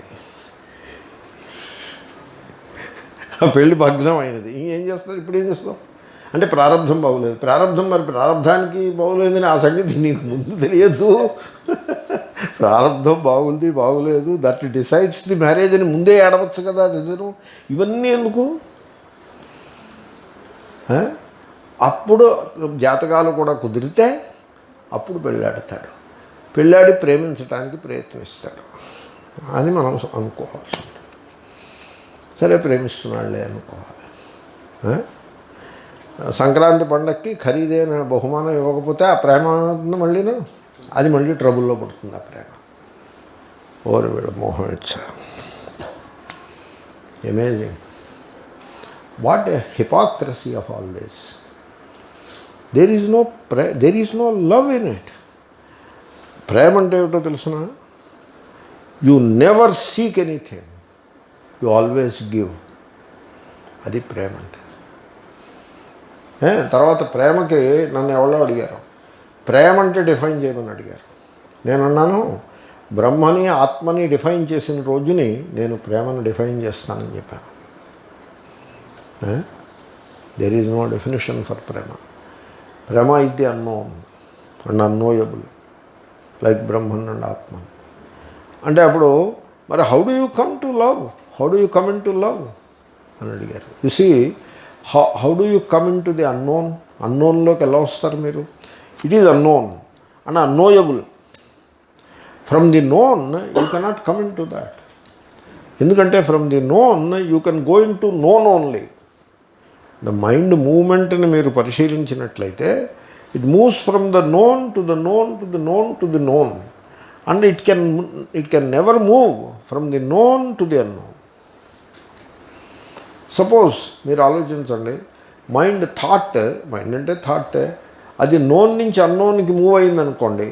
ఆ పెళ్ళి భగ్నం అయినది. ఇంకేం చేస్తారు? ఇప్పుడు ఏం చేస్తాం? అంటే ప్రారంభం బాగోలేదు. మరి ప్రారంభానికి బాగోలేదని ఆ సంగతి నీకు ముందు తెలియద్దు. ప్రారంభం బాగోలేదు, దట్ డిసైడ్స్ ది మ్యారేజ్ అని ముందే ఏడవచ్చు కదా. నిజం. ఇవన్నీ ఎందుకు? అప్పుడు జాతకాలు కూడా కుదిరితే అప్పుడు పెళ్ళాడతాడు. పెళ్ళాడి ప్రేమించడానికి ప్రయత్నిస్తాడు అని మనం అనుకోవాలి. సరే, ప్రేమిస్తున్నాడులే అనుకోవాలి. సంక్రాంతి పండగకి ఖరీదైన బహుమానం ఇవ్వకపోతే ఆ ప్రేమ మళ్ళీను అది మళ్ళీ ట్రబుల్లో పడుతుంది. ఆ ప్రేమ ఓరు వీళ్ళ మోహం. It's amazing what a hypocrisy of all this. There is no love in it. ప్రేమ అంటే ఏమిటో తెలుసిన? You never seek anything, you always give. అది ప్రేమ అంటే. తర్వాత ప్రేమకి నన్ను ఎవరో అడిగారు, ప్రేమ అంటే డిఫైన్ చేయమని అడిగారు. నేను అన్నాను, బ్రహ్మని ఆత్మని డిఫైన్ చేసిన రోజుని నేను ప్రేమను డిఫైన్ చేస్తానని చెప్పాను. There is no definition for prema. Prema is the unknown and unknowable, like Brahman and Atman. అంటే అప్పుడు మరి how do you come to love, how do you come in to love అని అడిగారు. You see, how do you come in to the unknown? అన్నోన్లోకి ఎలా వస్తారు మీరు? It is unknown and unknowable. From the known you cannot come in to that. ఎందుకంటే from the known you can go in to known only. The mind మూమెంట్ని మీరు పరిశీలించినట్లయితే it moves from the known to the known to the known to the known, and it can never move from the known to the unknown. Suppose మీరు ఆలోచించండి, mind అంటే thought, అది known నుంచి అన్నోన్కి move అయిందనుకోండి.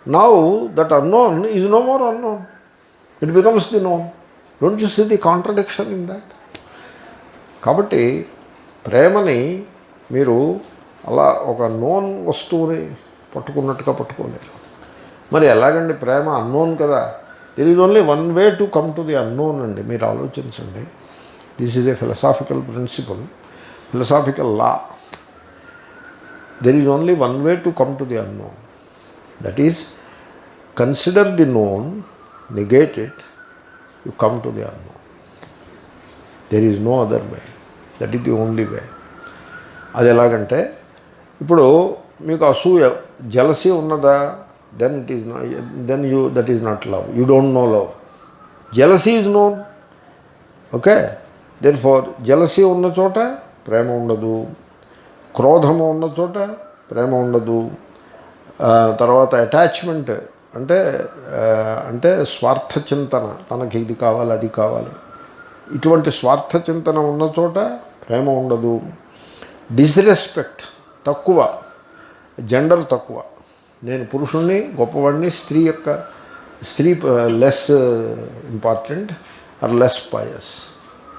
Now that unknown is no more unknown, it becomes the known. Don't you see the contradiction in that? కాబట్టి ప్రేమని మీరు అలా ఒక నోన్ వస్తువుని పట్టుకున్నట్టుగా పట్టుకోలేరు. మరి ఎలాగండి? ప్రేమ అన్నోన్ కదా. There is only one way to come to the unknown అండి. మీరు ఆలోచించండి. This is a philosophical principle, philosophical law. There is only one way to come to the unknown. That is, consider the known, negate it, you come to the unknown. There is no other way. That is the only way. అది ఎలాగంటే, ఇప్పుడు మీకు అసూయ, jealousy ఉన్నదా? Then it is that is not love. You don't know love. Jealousy is known. Okay, then for jealousy ఉన్న చోట ప్రేమ ఉండదు, క్రోధము ఉన్న చోట ప్రేమ ఉండదు. తర్వాత అటాచ్మెంట్ అంటే స్వార్థ చింతన, తనకి ఇది కావాలి అది కావాలి, ఇటువంటి స్వార్థ చింతన ఉన్న చోట ప్రేమ ఉండదు. డిస్రెస్పెక్ట్, తక్కువ, జెండర్ తక్కువ, నేను పురుషుణ్ణి గొప్పవాడిని, స్త్రీ యొక్క స్త్రీ less important or less pious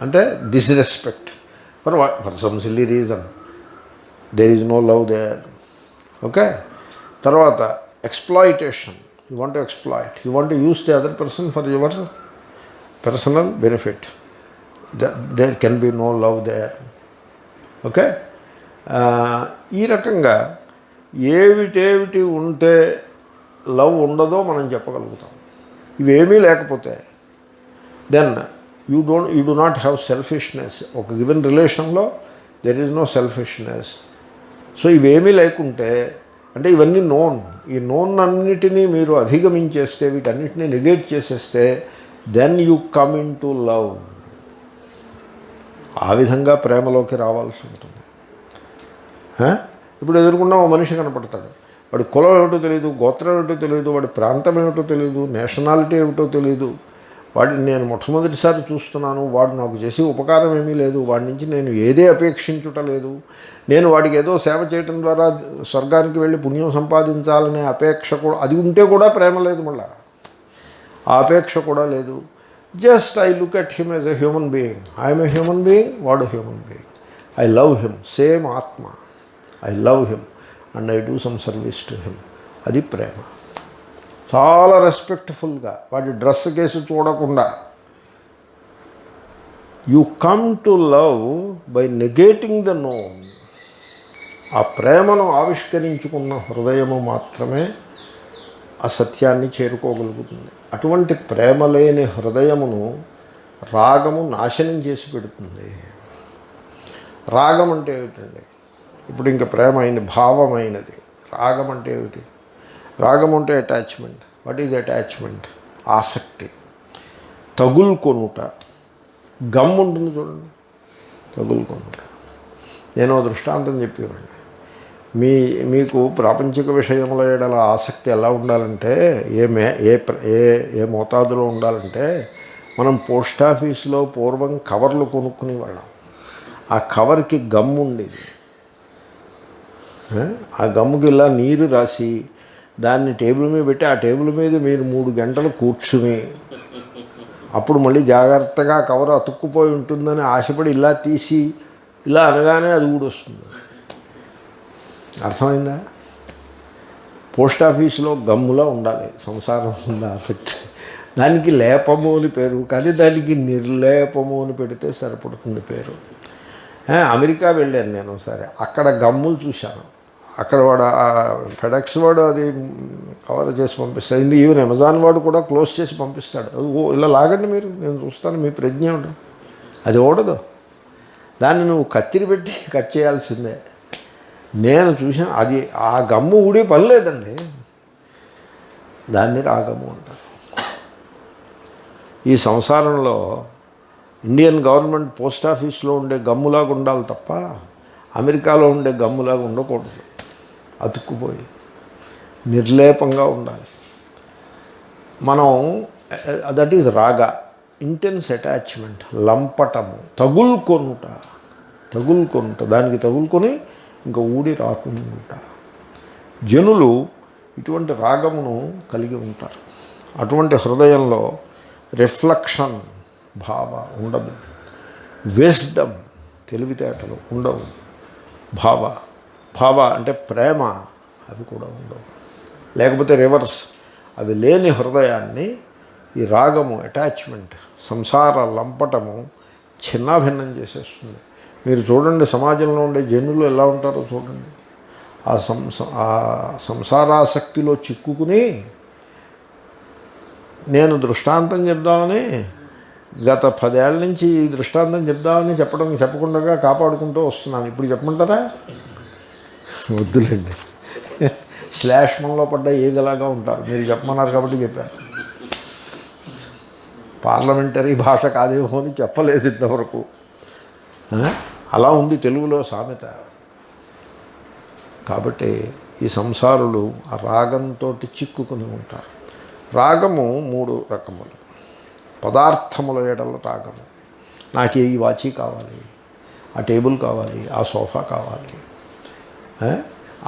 అంటే disrespect for some silly reason there is no love there. Okay. తర్వాత exploitation, you want to exploit, you want to use the other person for your personal benefit, there can be no love there. Okay. ఈ రకంగా ఏమిటేమిటి ఉంటే love ఉండదో మనం చెప్పగలుగుతాం. ఇవేమీ లేకపోతే then you do not have selfishness. ఒక గివెన్ రిలేషన్లో there is no selfishness. So ఇవేమీ లేకుంటే అంటే ఇవన్నీ నోన్, ఈ నోన్ అన్నిటినీ మీరు అధిగమించేస్తే, వీటన్నిటినీ నెగేట్ చేసేస్తే then you come in to love. ఆ విధంగా ప్రేమలోకి రావాల్సి ఉంటుంది. ఇప్పుడు ఎదుర్కొన్న ఓ మనిషి కనపడతాడు, వాడి కులం ఏమిటో తెలియదు, గోత్రం ఏమిటో తెలియదు, వాడి ప్రాంతం ఏమిటో తెలియదు, నేషనాలిటీ ఏమిటో తెలియదు, వాడిని నేను మొట్టమొదటిసారి చూస్తున్నాను, వాడు నాకు చేసే ఉపకారం ఏమీ లేదు, వాడి నుంచి నేను ఏదే అపేక్షించుటలేదు, నేను వాడికి ఏదో సేవ చేయటం ద్వారా స్వర్గానికి వెళ్ళి పుణ్యం సంపాదించాలనే అపేక్ష కూడా, అది ఉంటే కూడా ప్రేమ లేదు, మళ్ళా ఆ అపేక్ష కూడా లేదు. Just I look at him as a human being, I'm a human being, వాడు human being, I love him, same atma, I love him and I do some service to him. అది ప్రేమ. చాలా రెస్పెక్ట్ఫుల్గా, వాడి డ్రెస్ కేసు చూడకుండా. You come to love by negating the known. ఆ ప్రేమను ఆవిష్కరించుకున్న హృదయము మాత్రమే ఆ సత్యాన్ని చేరుకోగలుగుతుంది. అటువంటి ప్రేమ లేని హృదయమును రాగము నాశనం చేసి పెడుతుంది. రాగం అంటే ఏమిటండి? ఇప్పుడు ఇంకా ప్రేమ అయింది, భావమైనది. రాగం అంటే ఏమిటి? రాగం అంటే అటాచ్మెంట్. What is attachment? ఆసక్తి, తగులుకొనుట. గమ్ ఉంటుంది చూడండి, తగులుకొనుట. నేను దృష్టాంతం చెప్పేవాడిని. మీకు ప్రాపంచిక విషయముల ఎడల ఆసక్తి ఎలా ఉండాలంటే, ఏ మోతాదులో ఉండాలంటే, మనం పోస్ట్ ఆఫీస్లో పూర్వం కవర్లు కొనుక్కునేవాళ్ళం. ఆ కవర్కి గమ్ ఉండేది. ఆ గమ్ముకి ఇలా నీరు రాసి దాన్ని టేబుల్ మీద పెట్టి, ఆ టేబుల్ మీద మీరు 3 గంటలు కూర్చుని, అప్పుడు మళ్ళీ జాగ్రత్తగా కవర్ అతుక్కుపోయి ఉంటుందని ఆశపడి ఇలా తీసి ఇలా అనగానే అది ఊడొస్తుంది. అర్థమైందా? పోస్ట్ ఆఫీసులో గమ్ములా ఉండాలి సంసారం ఉన్న ఆసక్తి. దానికి లేపము అని పేరు, కానీ దానికి నిర్లేపము అని పెడితే సరిపడుతుంది పేరు. అమెరికా వెళ్ళాను నేను ఒకసారి, అక్కడ గమ్ములు చూశాను. అక్కడ వాడు ఫెడెక్స్ వాడు అది కవర్ చేసి పంపిస్తాడు. ఈవెన్ అమెజాన్ వాడు కూడా క్లోజ్ చేసి పంపిస్తాడు. ఇలా లాగండి మీరు, నేను చూస్తాను, మీ ప్రజ్ఞ ఉంటుంది. అది ఓడదు, దాన్ని నువ్వు కత్తిరి పెట్టి కట్ చేయాల్సిందే. నేను చూసాను, అది ఆ గమ్ము ఊడే పని లేదండి. దాన్ని రాగము అంటారు. ఈ సంసారంలో ఇండియన్ గవర్నమెంట్ పోస్ట్ ఆఫీస్లో ఉండే గమ్ములాగా ఉండాలి తప్ప అమెరికాలో ఉండే గమ్ములాగా ఉండకూడదు. అతుక్కుపోయి నిర్లేపంగా ఉండాలి. మనం దట్ ఈజ్ రాగ, ఇంటెన్స్ అటాచ్మెంట్, లంపటము, తగులుకొనుట. దానికి తగులుకొని ఇంకా ఊడి రాకుండా. జనులు ఇటువంటి రాగమును కలిగి ఉంటారు. అటువంటి హృదయంలో రిఫ్లెక్షన్, భావ ఉండదు. విజ్డమ్, తెలివితేటలు ఉండవు. భావ అంటే ప్రేమ, అవి కూడా ఉండవు. లేకపోతే రివర్స్, అవి లేని హృదయాన్ని ఈ రాగము, అటాచ్మెంట్, సంసార లంపటము చిన్నాభిన్నం చేసేస్తుంది. మీరు చూడండి, సమాజంలో ఉండే జనులు ఎలా ఉంటారో చూడండి. ఆ సంసారాసక్తిలో చిక్కుకుని, నేను దృష్టాంతం చెప్దామని గత 10 ఏళ్ళ నుంచి ఈ దృష్టాంతం చెప్దామని చెప్పకుండా కాపాడుకుంటూ వస్తున్నాను. ఇప్పుడు చెప్పమంటారా? వద్దులేండి, శ్లేష్మంలో పడ్డ ఏదిలాగా ఉంటారు. మీరు చెప్పమన్నారు కాబట్టి చెప్పారు. పార్లమెంటరీ భాష కాదేమో అని చెప్పలేదు ఇంతవరకు. అలా ఉంది తెలుగులో సామెత. కాబట్టి ఈ సంసారులు ఆ రాగంతో చిక్కుకుని ఉంటారు. రాగము 3 రకములు. పదార్థముల ఎడల రాగము. నాకు ఈ వాచి కావాలి, ఆ టేబుల్ కావాలి, ఆ సోఫా కావాలి,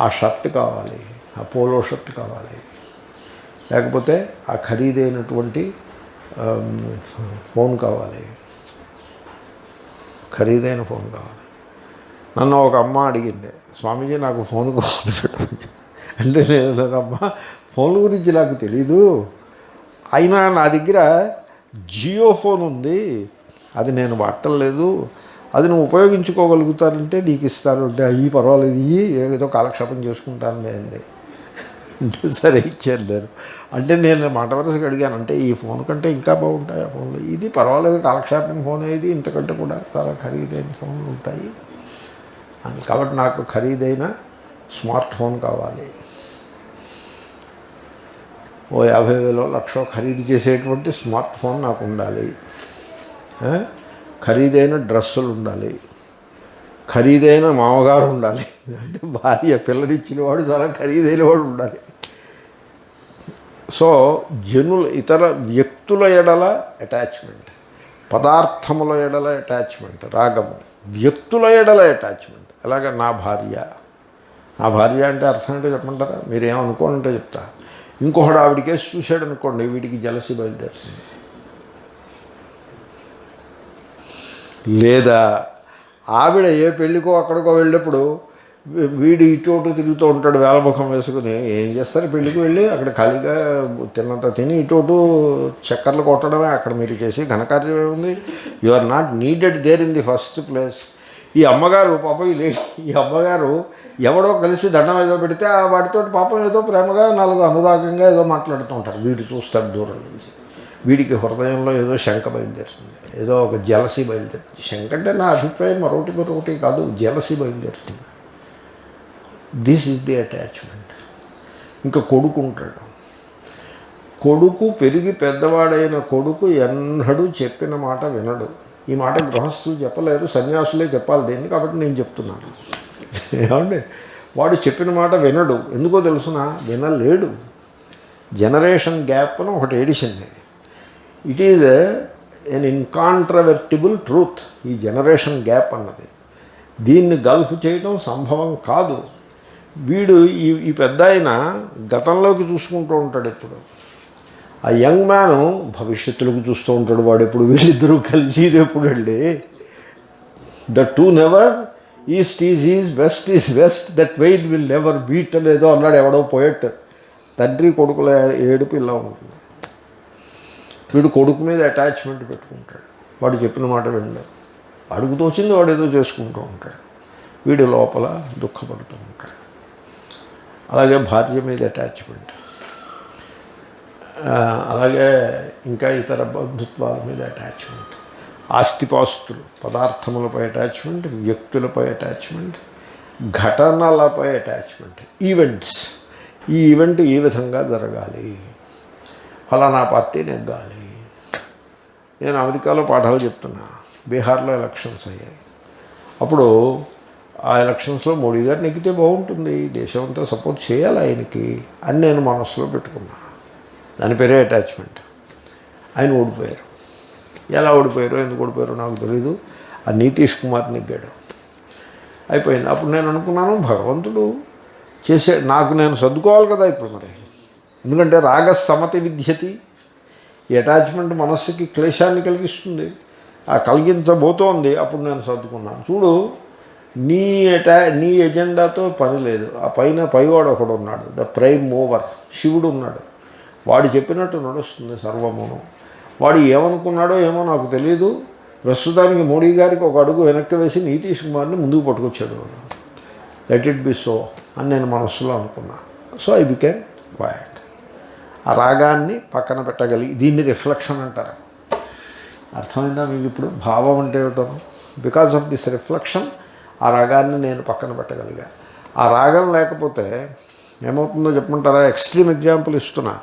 ఆ షర్ట్ కావాలి, ఆ పోలో షర్ట్ కావాలి, లేకపోతే ఆ ఖరీదైనటువంటి ఫోన్ కావాలి, ఖరీదైన ఫోన్ కావాలి. నన్ను ఒక అమ్మ అడిగింది, స్వామీజీ నాకు ఫోన్ పెట్టమని. అంటే నేను అమ్మ ఫోన్ గురించి నాకు తెలీదు, అయినా నా దగ్గర జియో ఫోన్ ఉంది, అది నేను వాడటలేదు, అది నువ్వు ఉపయోగించుకోగలుగుతానంటే నీకు ఇస్తాను. అంటే అయ్యి పర్వాలేదు, ఇవి ఏదో కాలక్షేపం చేసుకుంటాను అండి. అంటే సరే ఇచ్చాను నేను. అంటే నేను మాట వరుసగా అడిగాను, అంటే ఈ ఫోన్ కంటే ఇంకా బాగుంటాయి ఆ ఫోన్లు, ఇది పర్వాలేదు కాలక్షేపం ఫోన్, ఇది ఇంతకంటే కూడా చాలా ఖరీదైన ఫోన్లు ఉంటాయి అని. కాబట్టి నాకు ఖరీదైన స్మార్ట్ ఫోన్ కావాలి, ఓ 50,000 లక్ష ఖరీదు చేసేటువంటి స్మార్ట్ ఫోన్ నాకు ఉండాలి, ఖరీదైన డ్రెస్సులు ఉండాలి, ఖరీదైన మామగారు ఉండాలి, అంటే భార్య పిల్లనిచ్చిన వాడు చాలా ఖరీదైన వాడు ఉండాలి. సో ఇతర వ్యక్తుల ఎడల అటాచ్మెంట్, పదార్థముల ఎడల అటాచ్మెంట్ రాగము, వ్యక్తుల ఎడల అటాచ్మెంట్. అలాగే నా భార్య అంటే అర్థం ఏంటో చెప్పమంటారా? మీరేమనుకోనంటే చెప్తా. ఇంకొకడు ఆవిడ కేసు చూశాడు అనుకోండి, వీడికి జలసి బయలుదేరుతుంది. లేదా ఆవిడ ఏ పెళ్ళికో అక్కడికో వెళ్ళినప్పుడు వీడు ఇటు తిరుగుతూ ఉంటాడు వేలముఖం వేసుకుని. ఏం చేస్తారు పెళ్ళికి వెళ్ళి అక్కడ ఖాళీగా తిన్నంత తిని ఇటు చక్కర్లు కొట్టడమే అక్కడ మీరు చేసి ఘనకార్యం ఏముంది? You are not needed there in the first place. ఈ అమ్మగారు పాపం ఈ అమ్మగారు ఎవడో కలిసి దండం ఏదో పెడితే ఆ వాటితో పాపం ఏదో ప్రేమగా నాలుగు అనురాగంగా ఏదో మాట్లాడుతూ ఉంటారు. వీడు చూస్తాడు దూరం నుంచి, వీడికి హృదయంలో ఏదో శంక బయలుదేరుతుంది, ఏదో ఒక జలసి బయలుదేరుతుంది. శంక అంటే నా అభిప్రాయం మరొకటి కాదు, జలసి బయలుదేరుతుంది. This is the attachment. ఇంకా కొడుకు ఉంటాడు. కొడుకు పెరిగి పెద్దవాడైన కొడుకు ఎన్నడూ చెప్పిన మాట వినడు. ఈ మాట గృహస్థులు చెప్పలేరు, సన్యాసులే చెప్పాలి దీన్ని, కాబట్టి నేను చెప్తున్నాను. ఏమండి, వాడు చెప్పిన మాట వినడు. ఎందుకో తెలుసునా? వినలేడు. జనరేషన్ గ్యాప్ అని ఒకటి ఏడిసింది. It is an incontrovertible truth. ఈ జనరేషన్ గ్యాప్ అన్నది, దీన్ని గల్ఫ్ చేయడం సంభవం కాదు. వీడు ఈ పెద్ద ఆయన గతంలోకి చూసుకుంటూ ఉంటాడు ఎప్పుడు. ఆ యంగ్ మ్యాను భవిష్యత్తులోకి చూస్తూ ఉంటాడు. వాడు ఎప్పుడు వీళ్ళిద్దరూ కలిసి ఇది ఎప్పుడు అండి, the two never east is west is west, that veil will never beat అనేదో అన్నాడు ఎవడో పోయట్. తండ్రి కొడుకుల ఏడుపు ఇలా ఉంటుంది. వీడు కొడుకు మీద అటాచ్మెంట్ పెట్టుకుంటాడు, వాడు చెప్పిన మాట వినడు, అడుగు తోచింది వాడు ఏదో చేసుకుంటూ ఉంటాడు, వీడి లోపల దుఃఖపడుతూ ఉంటాడు. అలాగే భార్య మీద అటాచ్మెంట్, అలాగే ఇంకా ఇతర బంధుత్వాల మీద అటాచ్మెంట్, ఆస్తిపాస్తులు, పదార్థములపై అటాచ్మెంట్, వ్యక్తులపై అటాచ్మెంట్, ఘటనలపై అటాచ్మెంట్, ఈవెంట్స్. ఈ ఈవెంట్ ఈ విధంగా జరగాలి, ఫలానా పార్టీ నెగ్గాలి. నేను అమెరికాలో పాఠాలు చెప్తున్నా. బీహార్లో ఎలక్షన్స్ అయ్యాయి. అప్పుడు ఆ ఎలక్షన్స్లో మోడీ గారు నెగ్గితే బాగుంటుంది, దేశం అంతా సపోర్ట్ చేయాలి ఆయనకి అని నేను మనసులో పెట్టుకున్నా. దాని పేరే అటాచ్మెంట్. ఆయన ఓడిపోయారు. ఎలా ఓడిపోయారో ఎందుకు ఓడిపోయారో నాకు తెలీదు. ఆ నితీష్ కుమార్ నెగ్గాడు, అయిపోయింది. అప్పుడు నేను అనుకున్నాను, భగవంతుడు నాకు నేను సర్దుకోవాలి కదా ఇప్పుడు మరి. ఎందుకంటే రాగసమతి విద్యతి, ఈ అటాచ్మెంట్ మనస్సుకి క్లేశాన్ని కలిగిస్తుంది, ఆ కలిగించబోతోంది. అప్పుడు నేను సర్దుకున్నాను. చూడు, నీ ఎజెండాతో పని లేదు. ఆ పైవాడు ఒకడు ఉన్నాడు, ద ప్రైమ్ మూవర్, శివుడు ఉన్నాడు. వాడు చెప్పినట్టు నడుస్తుంది సర్వమును. వాడు ఏమనుకున్నాడో ఏమో నాకు తెలియదు. ప్రస్తుతానికి మోడీ గారికి ఒక అడుగు వెనక్కి వేసి నితీష్ కుమార్ని ముందుకు పట్టుకొచ్చాడు వాడు. లెట్ ఇట్ బి సో అని నేను మనస్సులో అనుకున్నా. So I became quiet. ఆ రాగాన్ని పక్కన పెట్టగలిగి, దీన్ని రిఫ్లెక్షన్ అంటారు. అర్థమైందా మీకు ఇప్పుడు? భావం అంటే ఏమిటో. బికాజ్ ఆఫ్ దిస్ రిఫ్లెక్షన్ ఆ రాగాన్ని నేను పక్కన పెట్టగలిగా. ఆ రాగం లేకపోతే ఏమవుతుందో చెప్పమంటారా? ఎక్స్ట్రీమ్ ఎగ్జాంపుల్ ఇస్తున్నా.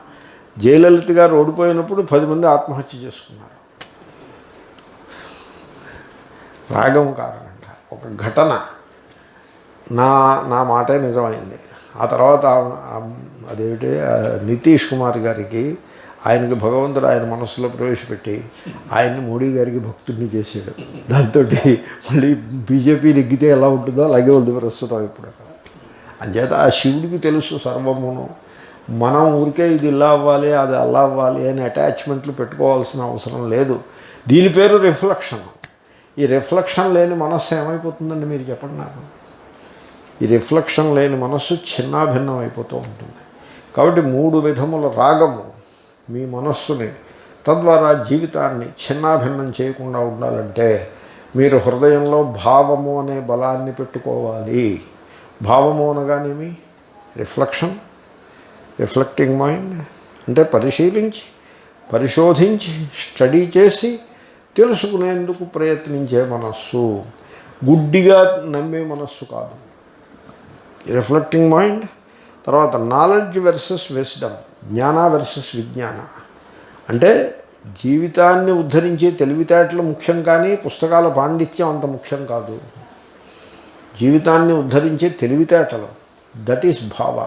జయలలిత గారు ఓడిపోయినప్పుడు 10 మంది ఆత్మహత్య చేసుకున్నారు. రాగం కారణంగా ఒక ఘటన నా మాటే నిజమైంది. ఆ తర్వాత అదేమిటి, నితీష్ కుమార్ గారికి ఆయనకి భగవంతుడు ఆయన మనస్సులో ప్రవేశపెట్టి ఆయన్ని మోడీ గారికి భక్తుడిని చేశాడు. దాంతో మళ్ళీ బీజేపీ నెగ్గితే ఎలా ఉంటుందో అలాగే ఉంది ప్రస్తుతం ఇప్పుడు అక్కడ. అంచేత ఆ శివుడికి తెలుసు సర్వమును. మనం ఊరికే ఇది ఇలా అవ్వాలి అది అలా అవ్వాలి అని అటాచ్మెంట్లు పెట్టుకోవాల్సిన అవసరం లేదు. దీని పేరు రిఫ్లెక్షన్. ఈ రిఫ్లెక్షన్ లేని మనస్సు ఏమైపోతుందండి మీరు చెప్పండి నాకు. ఈ రిఫ్లెక్షన్ లేని మనస్సు చిన్నాభిన్నం అయిపోతూ ఉంటుంది. కాబట్టి 3 విధముల రాగము మీ మనస్సుని, తద్వారా జీవితాన్ని చిన్నాభిన్నం చేయకుండా ఉండాలంటే మీరు హృదయంలో భావము అనే బలాన్ని పెట్టుకోవాలి. భావము అనగానేమి? రిఫ్లెక్షన్, రిఫ్లెక్టింగ్ మైండ్ అంటే పరిశీలించి, పరిశోధించి, స్టడీ చేసి తెలుసుకునేందుకు ప్రయత్నించే మనస్సు, గుడ్డిగా నమ్మే మనస్సు కాదు. Reflecting mind. తర్వాత నాలెడ్జ్ వెర్సెస్ విజ్డమ్, జ్ఞాన వెర్సెస్ విజ్ఞాన. అంటే జీవితాన్ని ఉద్ధరించే తెలివితేటలు ముఖ్యం, కానీ పుస్తకాల పాండిత్యం అంత ముఖ్యం కాదు. జీవితాన్ని ఉద్ధరించే తెలివితేటలు, దట్ ఈస్ భావ.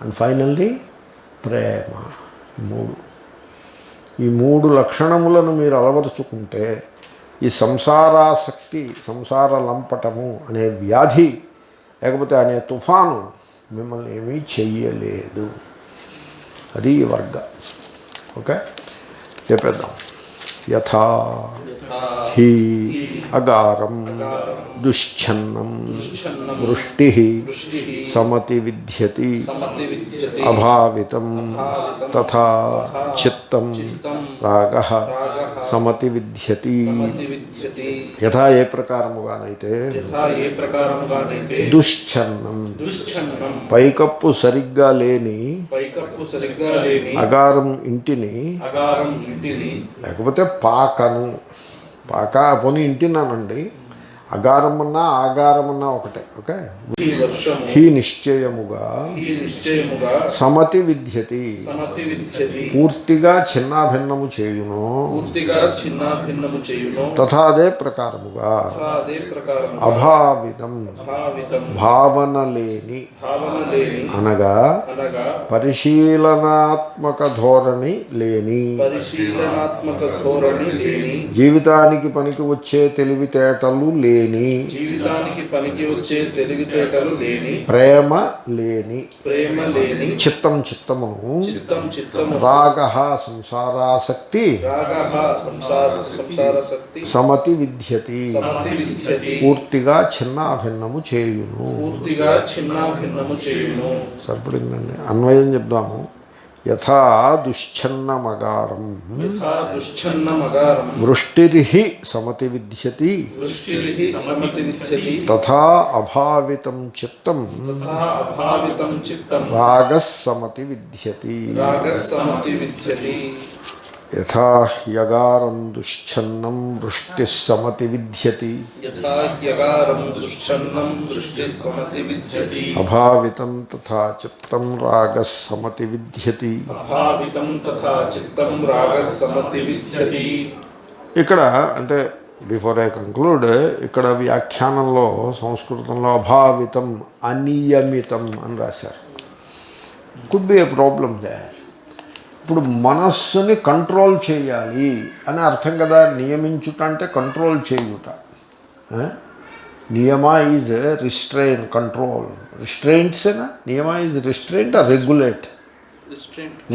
అండ్ ఫైనల్లీ ప్రేమ. ఈ మూడు లక్షణములను మీరు అలవరుచుకుంటే ఈ సంసారాసక్తి, సంసార లంపటము అనే వ్యాధి లేకపోతే అనే తుఫాను మిమ్మల్ని ఏమీ చెయ్యలేదు. అది ఈ వర్గ. ఓకే, చెప్పేద్దాం. యథా హి అగారం దుశ్ఛన్నం వృష్టి సమతి విద్యతి అభావితం తథా చిత్తం రాగః సమతి విద్యతి. యథా ఏ ప్రకారముగానైతే దుశ్ఛన్నం పైకప్పు సరిగ్గా లేని అగారం ఇంటిని, లేకపోతే పాకను, పాక పోనీ ఇంటినానండి, అగారం అన్నా ఆగారం అన్నా ఒకటే. ఓకే. హీ నిశ్చయముగా సమతి విద్యతి, పూర్తిగా చిన్నాభిన్నము చేయును, తథా అదే ప్రకారముగా అభావితం భావన లేని అనగా పరిశీలనాత్మక ధోరణి లేని, జీవితానికి పనికి వచ్చే తెలివితేటలు లేని, ప్రేమ లేని, చిత్తం చిత్తమును, రాగః సంసారాసక్తి, సమతి విద్యతి పూర్తిగా చిన్నాభిన్నము చేయును. సరిపడిందండి. అన్వయం చెప్దాము. యథా దుశ్ఛన్నమగారం వృష్టిర్హి సమతి విద్యతి తథా అభావితం చిత్తం రాగః సమతి విద్యతి. యథా హ్యగారం దుశ్ఛన్నం వృష్టిః సమతి విద్యతి అభావితం తథా చిత్తం రాగః సమతి విద్యతి. ఇక్కడ అంటే బిఫోర్ ఐ కంక్లూడ్, ఇక్కడ వ్యాఖ్యానంలో సంస్కృతంలో అభావితం అనియమితం అని రాశారు. Could be A problem they. ఇప్పుడు మనస్సుని కంట్రోల్ చేయాలి అని అర్థం కదా. నియమించుట అంటే కంట్రోల్ చేయుట. నియమ ఈజ్ రిస్ట్రెయిన్, కంట్రోల్. రిస్ట్రెయింట్సేనా? నియమ ఈజ్ రిస్ట్రెయింట్ ఆ రెగ్యులేట్?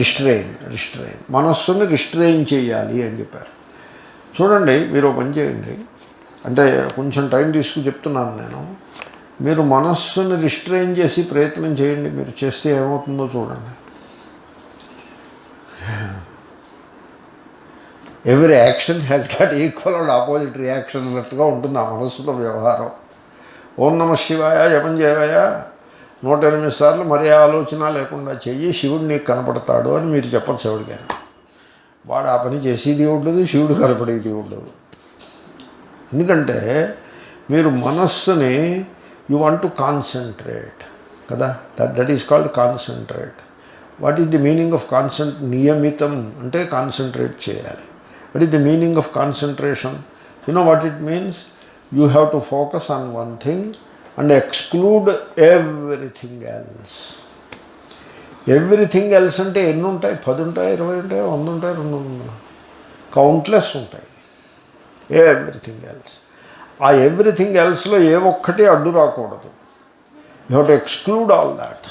రిస్ట్రెయిన్. మనస్సుని రిస్ట్రెయిన్ చేయాలి అని చెప్పారు. చూడండి, మీరు పని చేయండి, అంటే కొంచెం టైం తీసుకుని చెప్తున్నాను నేను. మీరు మనస్సుని రిస్ట్రెయిన్ చేసి ప్రయత్నం చేయండి. మీరు చేస్తే ఏమవుతుందో చూడండి. Every action has got equal and opposite reaction అన్నట్టుగా ఉంటుంది ఆ మనస్సుతో వ్యవహారం. ఓం నమ శివాయ జపం చేయవయ 108 సార్లు మరే ఆలోచన లేకుండా చెయ్యి, శివుడు నీకు కనపడతాడు అని మీరు చెప్పచ్చు ఎవరికైనా. వాడు ఆ పని చేసేది ఉండదు, శివుడు కనపడేది ఉండదు. ఎందుకంటే మీరు మనస్సుని యు వాంట్ టు కాన్సన్ట్రేట్ కదా. That is called concentrate. What is the meaning of నియమితం అంటే కాన్సన్ట్రేట్ చేయాలి. What is the meaning of concentration? You know what it means? You have to focus on one thing and exclude everything else. Everything else అంటే ఎన్ని ఉంటాయి? 10 ఉంటాయి, 20 ఉంటాయి, 100 ఉంటాయి, 200 ఉంటాయి, కౌంట్లెస్ ఉంటాయి. Everything else. ఆ ఎవ్రీథింగ్ ఎల్స్లో ఏ ఒక్కటి అడ్డు రాకూడదు. You have to exclude all that.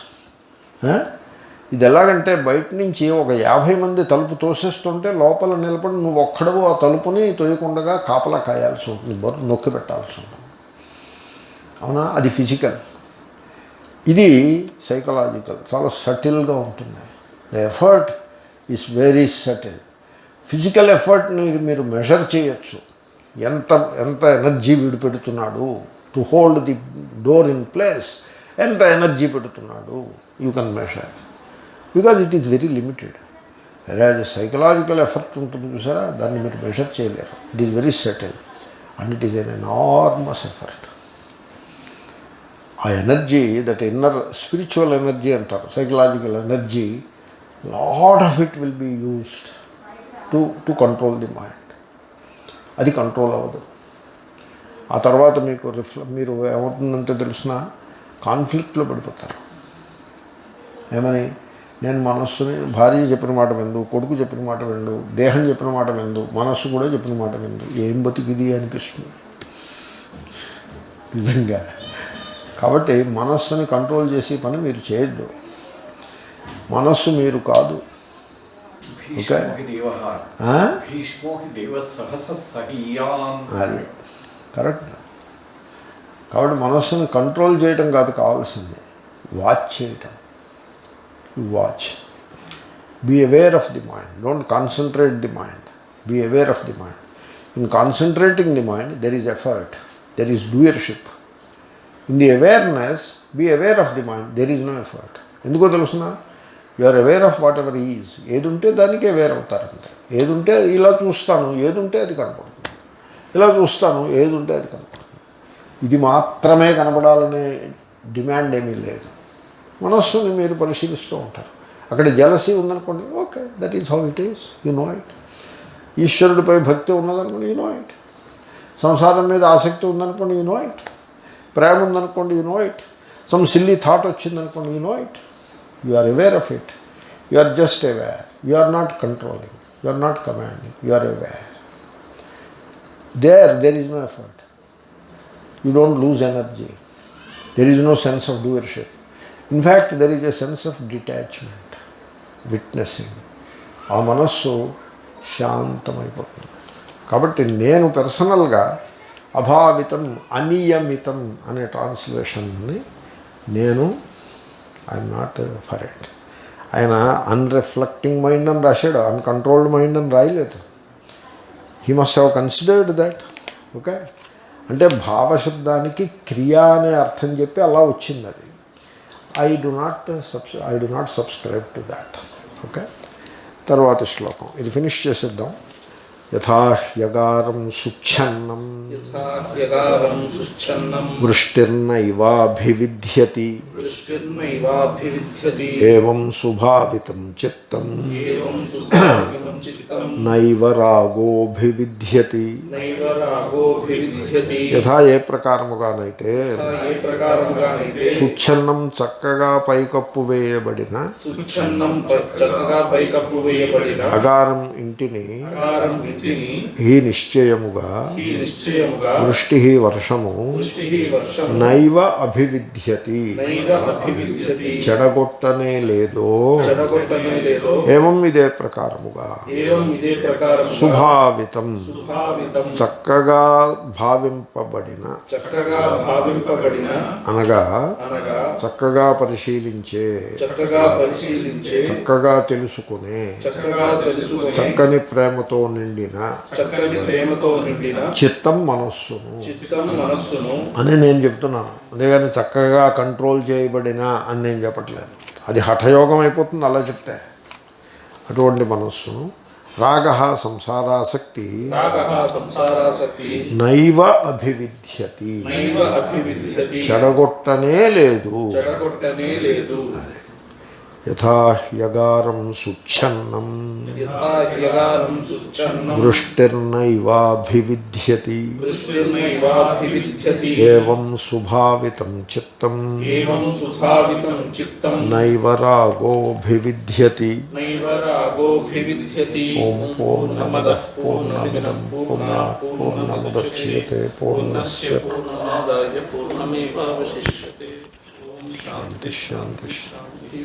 ఇది ఎలాగంటే బయట నుంచి ఒక 50 మంది తలుపు తోసేస్తుంటే లోపల నిలబడి నువ్వు ఒక్కడవు ఆ తలుపుని తోయకుండా కాపలా కాయాల్సి ఉంటుంది, బరువు నొక్కి పెట్టాల్సి ఉంటుంది. అవునా? అది ఫిజికల్. ఇది సైకలాజికల్, చాలా సటిల్గా ఉంటుంది. The effort is very subtle. Physical ఎఫర్ట్ని మీరు మెజర్ చేయొచ్చు. ఎంత ఎంత ఎనర్జీ వీడు పెడుతున్నాడు to hold the door in place, ఎంత ఎనర్జీ పెడుతున్నాడు you can measure, because it is very limited. Whereas psychological effort ఉంటుంది చూసారా, దాన్ని మీరు మెజర్ చేయలేరు. It is very subtle and it is an enormous effort. ఆ energy, that inner spiritual energy అంటారు, psychological energy, lot of it will be used to control the mind. అది control అవ్వదు. ఆ తర్వాత మీకు మీరు ఏమవుతుందంటే తెలిసిన కాన్ఫ్లిక్ట్లో పడిపోతారు. ఏమని, నేను మనస్సుని భార్య చెప్పిన మాట విందు, కొడుకు చెప్పిన మాట విందు, దేహం చెప్పిన మాట విందు, మనస్సు కూడా చెప్పిన మాట విందు, ఏం బతికిది అనిపిస్తుంది నిజంగా. కాబట్టి మనస్సుని కంట్రోల్ చేసే పని మీరు చేయొద్దు. మనస్సు మీరు కాదు. ఓకే, అది కరెక్ట్. కాబట్టి మనస్సుని కంట్రోల్ చేయటం కాదు కావాల్సింది, వాచ్ చేయటం. Watch, be aware of the mind, don't concentrate the mind, be aware of the mind. In concentrating the mind there is effort, there is doership. In the awareness, be aware of the mind, there is no effort. ఎందుకో తెలుసునా, you are aware of whatever is. ఏది ఉంటే దానికే aware అవుతారంతే. ఏది ఉంటే ఇలా చూస్తాను, ఏది ఉంటే అది కనపడుతుంది, ఇలా చూస్తాను, ఏది ఉంటే అది కనపడుతుంది. ఇది మాత్రమే కనపడాలనే డిమాండ్ ఏమీ లేదు. మనస్సుని మీరు పరిశీలిస్తూ ఉంటారు. అక్కడ జలసీ ఉందనుకోండి, okay, that is how it is, you know it. ఈశ్వరుడిపై భక్తి ఉన్నదనుకోండి, యు నో ఇట్. సంసారం మీద ఆసక్తి ఉందనుకోండి, యు నో ఇట్. ప్రేమ ఉందనుకోండి, you know it. Some silly thought వచ్చిందనుకోండి, you know it. You are aware of it. You are just aware. You are not controlling. You are not commanding. You are aware. There is no effort. You don't lose energy. There is no sense of doership. In fact, there is a sense of detachment, witnessing. ఆ మనస్సు శాంతమైపోతుంది. కాబట్టి నేను పర్సనల్గా అభావితం అనియమితం అనే ట్రాన్స్లేషన్ని నేను I'm not for it. ఆయన అన్రిఫ్లెక్టింగ్ mind అని రాశాడు, అన్కంట్రోల్డ్ మైండ్ అని రాయలేదు. He must have considered that. Okay, అంటే భావశబ్దానికి క్రియ అనే అర్థం చెప్పి అలా వచ్చింది అది. I do not subscribe to that. Okay, తర్వాత శ్లోకం ఇది ఫినిష్ చేసేద్దాం. యథా హ్యగారం సుచ్ఛన్నం వృష్టిర్నైవాభివిధ్యతి ఏవం సుభావితం చిత్తం నైవ రాగోభివిధ్యతి. యథా ఏ ప్రకారముగానైతే సుచ్ఛన్నం చక్కగా పైకప్పు వేయబడిన అగారం ఇంటిని ఈ నిశ్చయముగా వృష్టి వర్షము నైవ అభివిధ్యతి చెడగొట్టనే లేదో ఏవం ఇదే ప్రకారముగా సుభావితం చక్కగా భావింపబడిన అనగా చక్కగా పరిశీలించే చక్కగా తెలుసుకునే చక్కని ప్రేమతో నిండిన చిత్తం మనస్సును అని నేను చెప్తున్నాను. అంతేగాని చక్కగా కంట్రోల్ చేయబడిన అని నేను చెప్పట్లేదు. అది హఠయోగం అయిపోతుంది అలా చెప్తే. అటువంటి మనస్సును రాగ సంసారాసక్తి నైవ అభివిధ్యతి చెడగొట్టనే లేదు. యథా హ్యగారం సుచ్ఛన్నం వృష్టిర్నైవాభివిధ్యతి ఏవం సుభావితం చిత్తం నైవ రాగోభివిధ్యతి. ఓం పూర్ణమదః పూర్ణమిదం పూర్ణాత్ పూర్ణముదచ్యతే పూర్ణస్య పూర్ణమాదాయ పూర్ణమేవావశిష్యతే. శాంతి శాంతి శాంతి.